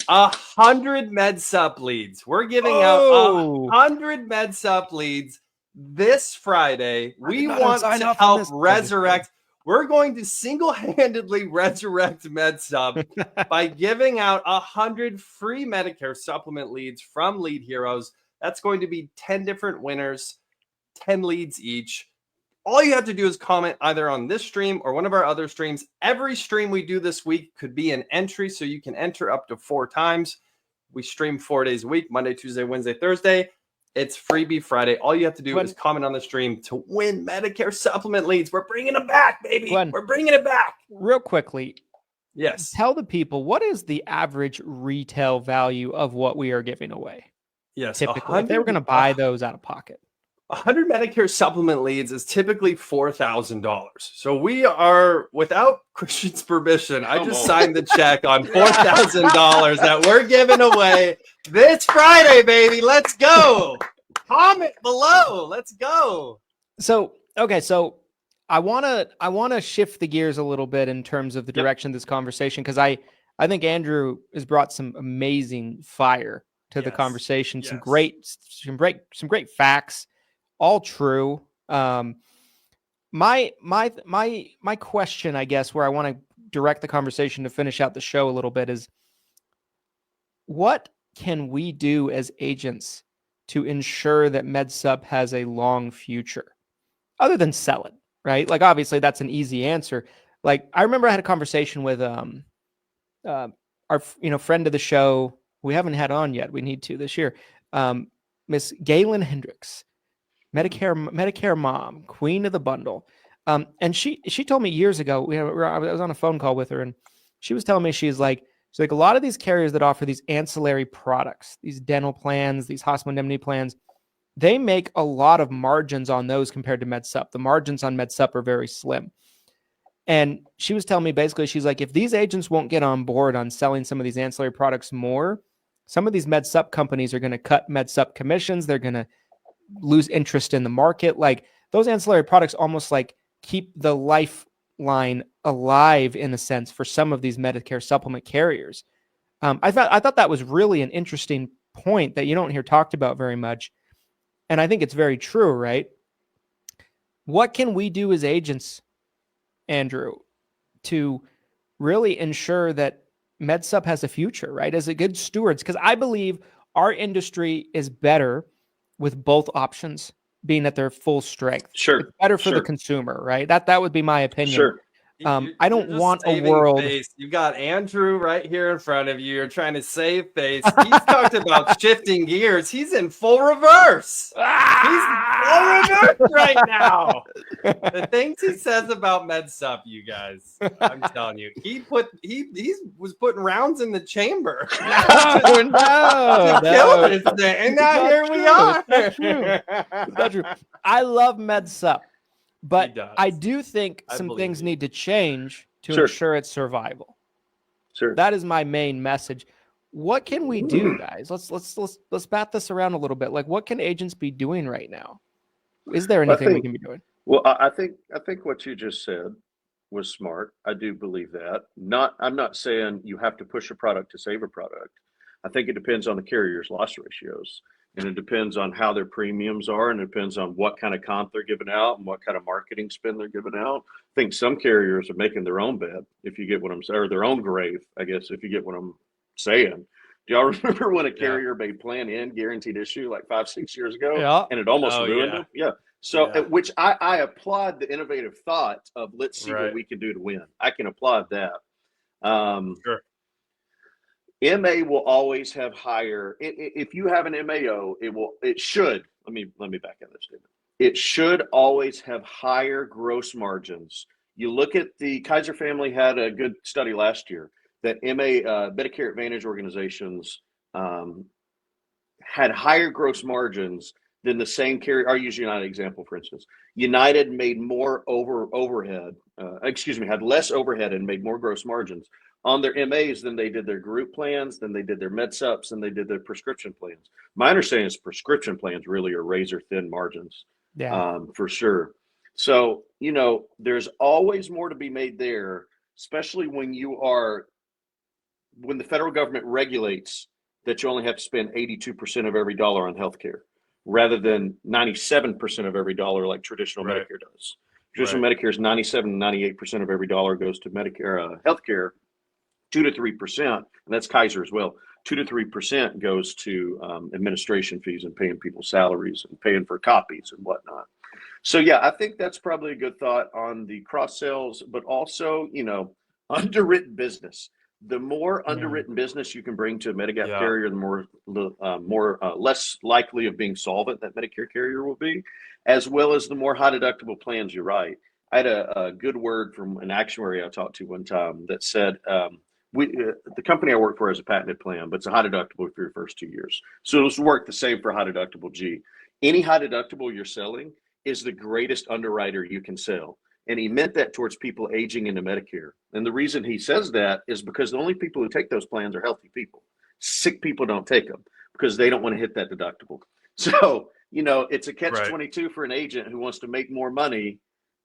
100 Med Supp leads. We're giving out 100 Med Supp leads this Friday. We want to help resurrect. We're going to single-handedly resurrect Med Supp by giving out 100 free Medicare supplement leads from Lead Heroes. That's going to be 10 different winners, 10 leads each. All you have to do is comment either on this stream or one of our other streams. Every stream we do this week could be an entry, so you can enter up to 4 times. We stream 4 days a week, Monday, Tuesday, Wednesday, Thursday. It's Freebie Friday. All you have to do is comment on the stream to win Medicare supplement leads. We're bringing them back, baby. We're bringing it back. Real quickly. Yes. Tell the people, what is the average retail value of what we are giving away? Yes. Typically, if they were going to buy those out of pocket. 100 Medicare supplement leads is typically $4,000. So we are, without Christian's permission, I just signed the check on $4,000 that we're giving away this Friday, baby. Let's go. Comment below. Let's go. So, okay. So I want to shift the gears a little bit in terms of the direction of this conversation. Cause I think Andrew has brought some amazing fire to the conversation. Some great facts. All true. My question, I guess, where I want to direct the conversation to finish out the show a little bit is, what can we do as agents to ensure that Med Supp has a long future, other than sell it, right? Like, obviously, that's an easy answer. Like, I remember I had a conversation with our friend of the show. We haven't had on yet. We need to this year. Miss Galen Hendricks. Medicare mom, queen of the bundle. And she told me years ago, I was on a phone call with her, and she was telling me, she's like a lot of these carriers that offer these ancillary products, these dental plans, these hospital indemnity plans, they make a lot of margins on those compared to Med Supp. The margins on Med Supp are very slim. And she was telling me, basically, she's like, if these agents won't get on board on selling some of these ancillary products more, some of these Med Supp companies are going to cut Med Supp commissions. They're going to lose interest in the market. Like, those ancillary products almost like keep the lifeline alive in a sense for some of these Medicare supplement carriers. I thought that was really an interesting point that you don't hear talked about very much. And I think it's very true, right? What can we do as agents, Andrew, to really ensure that Med Supp has a future, right? As a good stewards, because I believe our industry is better with both options being at their full strength. Sure. It's better for the consumer, right? That would be my opinion. Sure. I don't want a world. Face. You got Andrew right here in front of you. You're trying to save face. He's talked about shifting gears. He's in full reverse. He's full reverse right now. The things he says about Med Supp, you guys, I'm telling you, he was putting rounds in the chamber. No, kill this thing. And now here we are. It's not true. I love Med Supp. But I do think some things need to change to ensure its survival. Sure. That is my main message. What can we do, guys? Let's bat this around a little bit. Like, what can agents be doing right now? Is there anything we can be doing? Well, I think what you just said was smart. I do believe that. I'm not saying you have to push a product to save a product. I think it depends on the carrier's loss ratios. And it depends on how their premiums are, and it depends on what kind of comp they're giving out and what kind of marketing spend they're giving out. I think some carriers are making their own bed, if you get what I'm saying, or their own grave, I guess, if you get what I'm saying. Do y'all remember when a carrier made plan in guaranteed issue like 5-6 years ago? Yeah. And it almost ruined them? Yeah. So, which I applaud the innovative thought of, let's see what we can do to win. I can applaud that. Sure. MA will always have higher. If you have an MAO, it should. Let me back up this statement. It should always have higher gross margins. You look at the Kaiser family had a good study last year that Medicare Advantage organizations had higher gross margins then the same carrier, I'll use United example, for instance. United made more had less overhead and made more gross margins on their MAs than they did their group plans, than they did their Med Supps, than they did their prescription plans. My understanding is prescription plans really are razor thin margins, for sure. So, there's always more to be made there, especially when the federal government regulates that you only have to spend 82% of every dollar on healthcare, rather than 97% of every dollar like traditional Medicare does. Traditional Medicare is 97 and 98% of every dollar goes to Medicare healthcare. 2 to 3%, and that's Kaiser as well. 2 to 3% goes to administration fees and paying people salaries and paying for copies and whatnot. So yeah, I think that's probably a good thought on the cross sales, but also, underwritten business. The more underwritten business you can bring to a Medigap carrier, the less likely of being solvent that Medicare carrier will be, as well as the more high deductible plans you write. I had a good word from an actuary I talked to one time that said, the company I work for has a patented plan, but it's a high deductible for your first 2 years. So it'll work the same for high deductible G. Any high deductible you're selling is the greatest underwriter you can sell. And he meant that towards people aging into Medicare. And the reason he says that is because the only people who take those plans are healthy people. Sick people don't take them because they don't want to hit that deductible. So, it's a catch-22 for an agent who wants to make more money,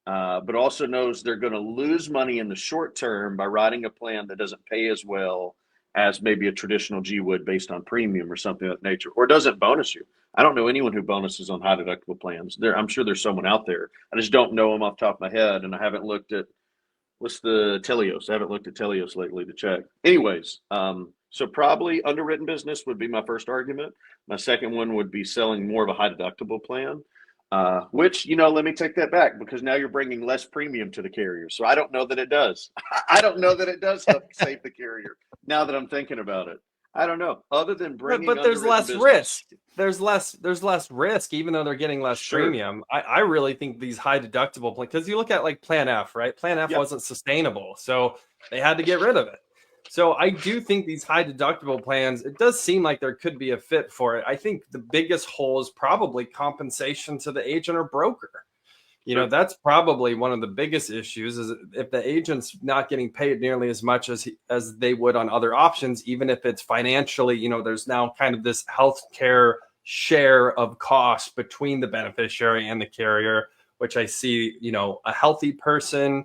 but also knows they're going to lose money in the short term by writing a plan that doesn't pay as well as maybe a traditional G would based on premium or something of that nature, or doesn't bonus you. I don't know anyone who bonuses on high deductible plans. I'm sure there's someone out there. I just don't know them off the top of my head, and I haven't looked at what's the Telios. I haven't looked at Telios lately to check. Anyways, so probably underwritten business would be my first argument. My second one would be selling more of a high deductible plan. Which, let me take that back, because now you're bringing less premium to the carrier. So I don't know that it does. I don't know that it does help save the carrier. Now that I'm thinking about it, I don't know. Other than bringing, but there's less risk. There's less risk, even though they're getting less premium. I really think these high deductible plans, because you look at like Plan F, right? Plan F wasn't sustainable, so they had to get rid of it. So I do think these high deductible plans, it does seem like there could be a fit for it. I think the biggest hole is probably compensation to the agent or broker. That's probably one of the biggest issues, is if the agent's not getting paid nearly as much as they would on other options, even if it's financially, there's now kind of this healthcare share of cost between the beneficiary and the carrier, which I see, a healthy person,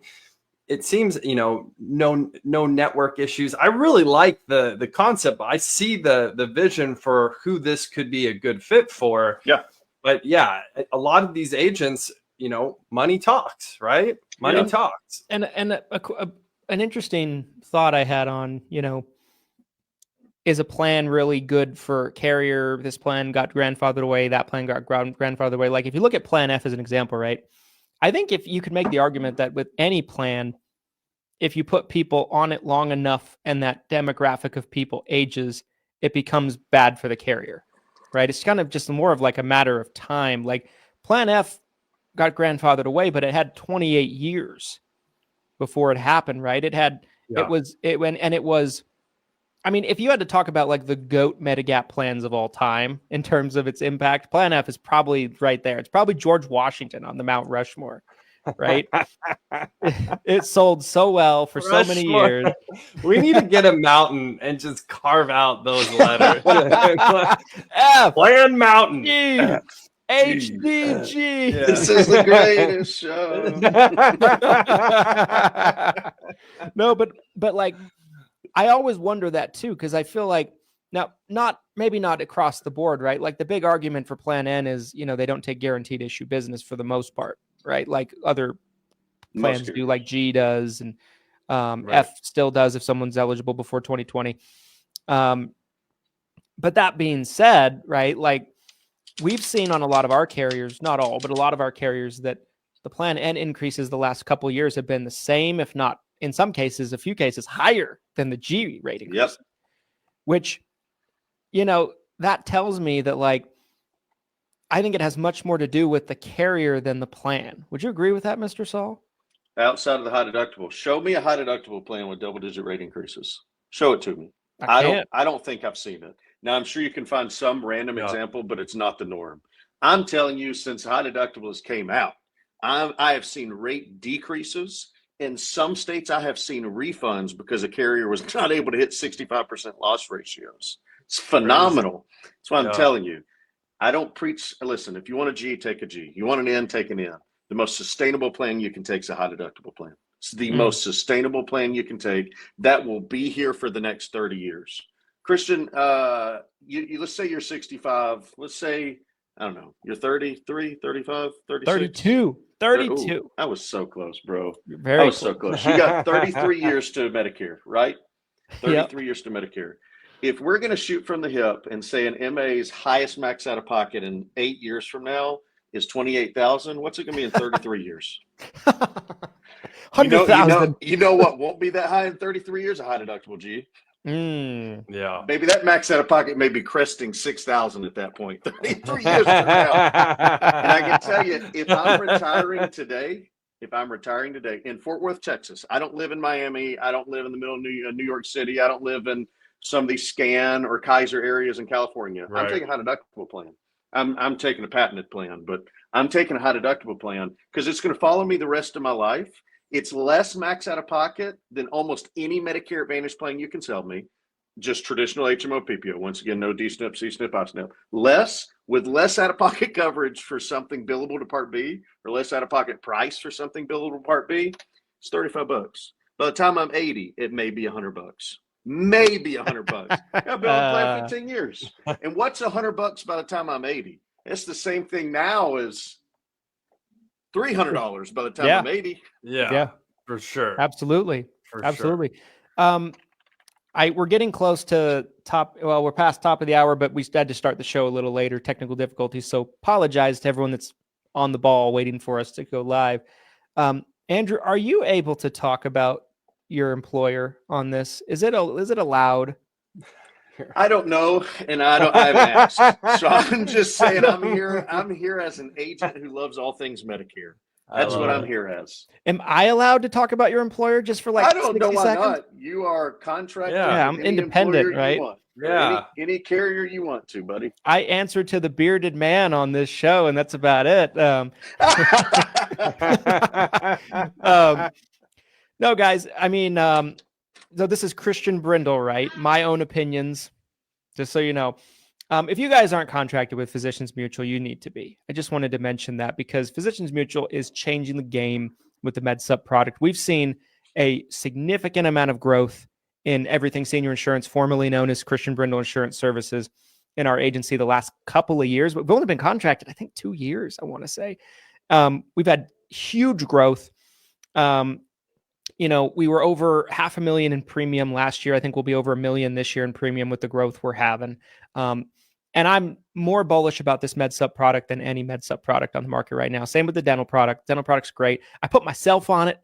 it seems, no network issues. I really like the concept. I see the vision for who this could be a good fit for. Yeah. But yeah, a lot of these agents, money talks, right? Money talks. And an interesting thought I had on, is a plan really good for carrier? This plan got grandfathered away. That plan got grandfathered away. Like if you look at Plan F as an example, right? I think if you could make the argument that with any plan, if you put people on it long enough and that demographic of people ages, it becomes bad for the carrier, right? It's kind of just more of like a matter of time. Like Plan F got grandfathered away, but it had 28 years before it happened, right? It was, I mean, if you had to talk about like the GOAT Medigap plans of all time in terms of its impact, Plan F is probably right there. It's probably George Washington on the Mount Rushmore, right? It sold so well for so many years. We need to get a mountain and just carve out those letters. F, Plan Mountain. G, HDG. Yeah. This is the greatest show. No, but like, I always wonder that too, because I feel like now, maybe not across the board, right? Like the big argument for Plan N is, they don't take guaranteed issue business for the most part, right? Like other plans do, like G does, and F still does if someone's eligible before 2020. But that being said, right, like we've seen on a lot of our carriers, not all, but a lot of our carriers, that the Plan N increases the last couple of years have been the same, if not in some cases, a few cases higher than the G rating. Yep. Which, that tells me that like, I think it has much more to do with the carrier than the plan. Would you agree with that, Mr. Saul? Outside of the high deductible, show me a high deductible plan with double-digit rate increases. Show it to me. I don't think I've seen it. Now, I'm sure you can find some random example, but it's not the norm. I'm telling you, since high deductibles came out, I have seen rate decreases. In some states, I have seen refunds because a carrier was not able to hit 65% loss ratios. It's phenomenal. That's why I'm telling you. I don't preach. Listen, if you want a G, take a G. You want an N, take an N. The most sustainable plan you can take is a high deductible plan. It's the most sustainable plan you can take that will be here for the next 30 years. Christian, let's say you're 65. Let's say, I don't know, you're 33, 35, 36? 32. Ooh, I was so close, bro. Very I was so close. You got 33 years to Medicare, right? 33 years to Medicare. If we're going to shoot from the hip and say an MA's highest max out of pocket in 8 years from now is $28,000, what's it going to be in 33 years? 100,000. You know what won't be that high in 33 years? A high deductible G. Yeah. Maybe that max out of pocket may be cresting 6,000 at that point. 33 years from now. And I can tell you, if I'm retiring today in Fort Worth, Texas, I don't live in Miami. I don't live in the middle of New York City. I don't live in some of these Scan or Kaiser areas in California. Right. I'm taking a high deductible plan. I'm taking a patented plan, but I'm taking a high deductible plan because it's going to follow me the rest of my life. It's less max out of pocket than almost any Medicare Advantage plan you can sell me. Just traditional HMO PPO. Once again, no D-SNP, C-SNP, I-SNP. With less out of pocket coverage for something billable to Part B, or less out of pocket price for something billable to Part B, it's $35. By the time I'm 80, it may be $100. Maybe $100. I've been on plan 15 years. And what's $100 by the time I'm 80? It's the same thing now as $300 by the time I'm 80. Yeah, for sure. Absolutely. For Absolutely. Sure. We're getting close to we're past top of the hour, but we had to start the show a little later, technical difficulties. So apologize to everyone that's on the ball waiting for us to go live. Andrew, are you able to talk about your employer on this? Is it allowed? I don't know, and I haven't asked. So I'm just saying I'm here as an agent who loves all things Medicare. That's what I'm here as. Am I allowed to talk about your employer just for like I don't 60 know why seconds? not. You are contracted. Yeah, I'm independent, right? Yeah. Any carrier you want to, buddy. I answer to the bearded man on this show, and that's about it. No, guys, I mean, so this is Christian Brindle, right? My own opinions, just so you know. If you guys aren't contracted with Physicians Mutual, you need to be. I just wanted to mention that because Physicians Mutual is changing the game with the Med Supp product. We've seen a significant amount of growth in Everything Senior Insurance, formerly known as Christian Brindle Insurance Services, in our agency the last couple of years. We've only been contracted, I think, 2 years, I want to say. We've had huge growth. We were over $500,000 in premium last year. I think we'll be over $1 million this year in premium with the growth we're having. And I'm more bullish about this Med Supp product than any Med Supp product on the market right now. Same with the dental product. Dental product's great. I put myself on it.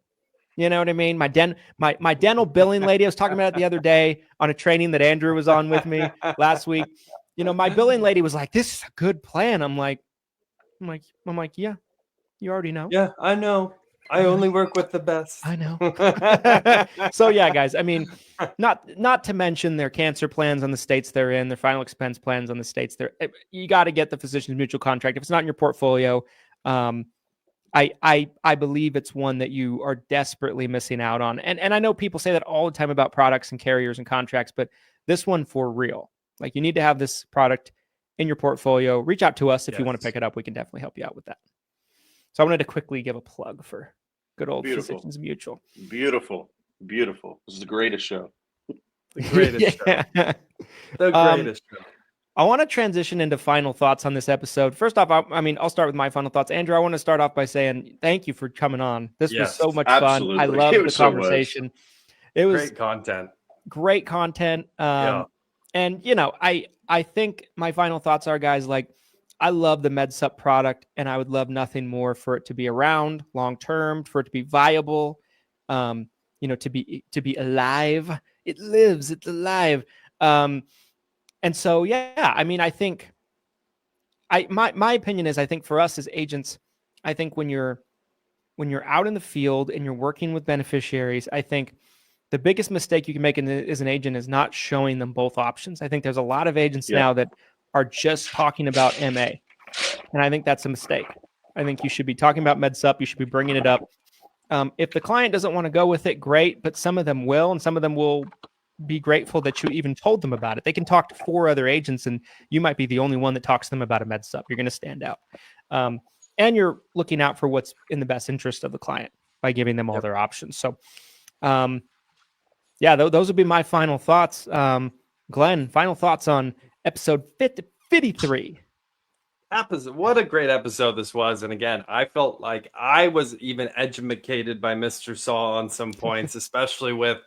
You know what I mean? My dental billing lady, I was talking about it the other day on a training that Andrew was on with me last week. My billing lady was like, "This is a good plan." I'm like, yeah, you already know. Yeah, I know. I only work with the best. I know. So yeah, guys, I mean, not to mention their cancer plans on the states they're in, their final expense plans on the states they're, you got to get the Physicians Mutual contract. If it's not in your portfolio, I believe it's one that you are desperately missing out on. And I know people say that all the time about products and carriers and contracts, but this one for real. Like, you need to have this product in your portfolio. Reach out to us if you want to pick it up. We can definitely help you out with that. So I wanted to quickly give a plug for good old Physicians Mutual. Beautiful. This is the greatest show. The greatest show. The greatest show. I want to transition into final thoughts on this episode. First off, I'll start with my final thoughts. Andrew, I want to start off by saying thank you for coming on. This was so much fun. I loved the conversation. It was great content. And, I think my final thoughts are, guys, like, I love the Med Supp product, and I would love nothing more for it to be around long-term, for it to be viable, to be alive. It lives, it's alive. And so, I think my opinion is, I think for us as agents, I think when you're out in the field and you're working with beneficiaries, I think the biggest mistake you can make as an agent is not showing them both options. I think there's a lot of agents now that are just talking about MA, and I think that's a mistake. I think you should be talking about Med Supp. You should be bringing it up. If the client doesn't want to go with it, great, but some of them will, and some of them will be grateful that you even told them about it. They can talk to 4 other agents, and you might be the only one that talks to them about a Med Supp. You're going to stand out. And you're looking out for what's in the best interest of the client by giving them all their options. So, those would be my final thoughts. Glenn, final thoughts on episode 53. What a great episode this was. And again, I felt like I was even educated by Mr. Saul on some points, especially with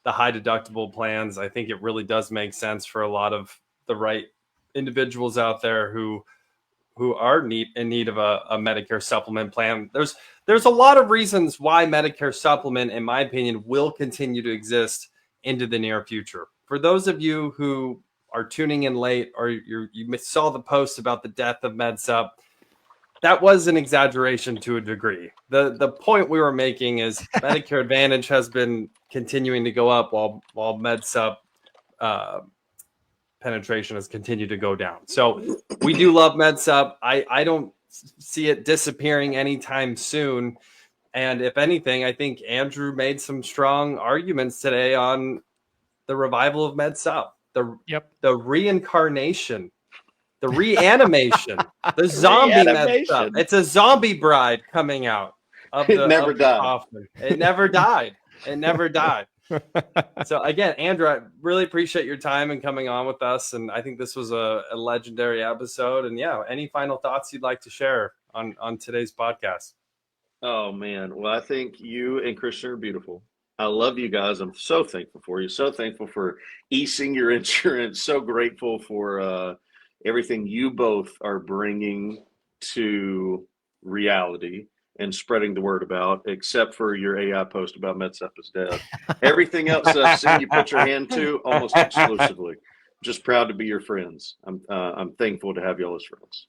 the high deductible plans. I think it really does make sense for a lot of the right individuals out there who are in need of a Medicare supplement plan. There's a lot of reasons why Medicare supplement, in my opinion, will continue to exist into the near future. For those of you who are tuning in late, or you saw the post about the death of Med Supp, that was an exaggeration to a degree. The point we were making is Medicare Advantage has been continuing to go up while Med Supp penetration has continued to go down. So we do love Med Supp. I don't see it disappearing anytime soon. And if anything, I think Andrew made some strong arguments today on the revival of Med Supp, the reincarnation, the reanimation, the zombie Med Supp. It's a zombie bride coming out. It never died. It never died. It never died. So again, Andrew, I really appreciate your time and coming on with us. And I think this was a legendary episode. And any final thoughts you'd like to share on today's podcast? Oh man. Well, I think you and Christian are beautiful. I love you guys. I'm so thankful for you. So thankful for easing your insurance. So grateful for everything you both are bringing to reality and spreading the word about, except for your AI post about Med Supp is dead. Everything else that I've seen you put your hand to, almost exclusively. Just proud to be your friends. I'm thankful to have y'all as friends.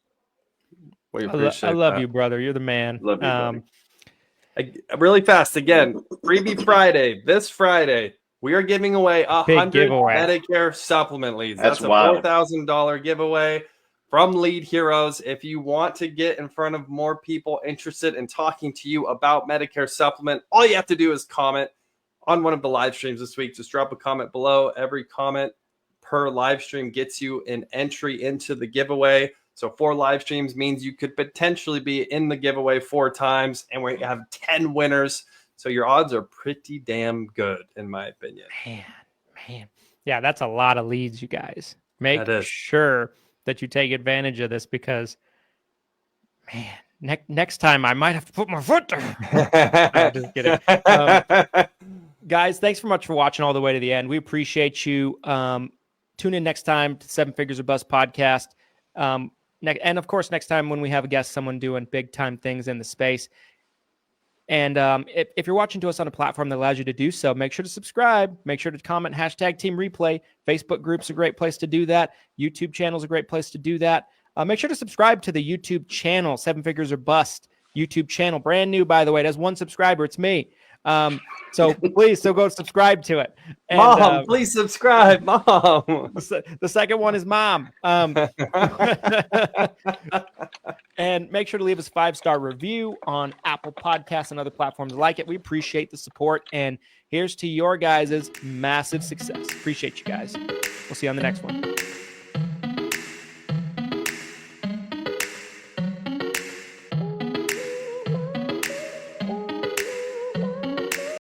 We appreciate I love you, brother. You're the man. Love you, buddy. Really fast again, Freebie Friday. This Friday, we are giving away 100 Medicare supplement leads. That's a $4,000 giveaway from Lead Heroes. If you want to get in front of more people interested in talking to you about Medicare supplement, all you have to do is comment on one of the live streams this week. Just drop a comment below. Every comment per live stream gets you an entry into the giveaway. So 4 live streams means you could potentially be in the giveaway 4 times, and we have 10 winners. So your odds are pretty damn good, in my opinion. Man. Yeah, that's a lot of leads, you guys. Make sure that you take advantage of this because, man, next time I might have to put my foot down. I'm just kidding. Guys, thanks so much for watching all the way to the end. We appreciate you. Tune in next time to 7 Figures or Bust podcast. And of course, next time when we have a guest, someone doing big time things in the space. And if you're watching to us on a platform that allows you to do so, make sure to subscribe. Make sure to comment #TeamReplay. Facebook group's a great place to do that. YouTube channel's a great place to do that. Make sure to subscribe to the YouTube channel, 7 Figures or Bust YouTube channel. Brand new, by the way. It has 1 subscriber. It's me. So please, go subscribe to it. And, Mom, please subscribe, Mom. The second one is Mom. And make sure to leave us a 5-star review on Apple Podcasts and other platforms like it. We appreciate the support. And here's to your guys' massive success. Appreciate you guys. We'll see you on the next one.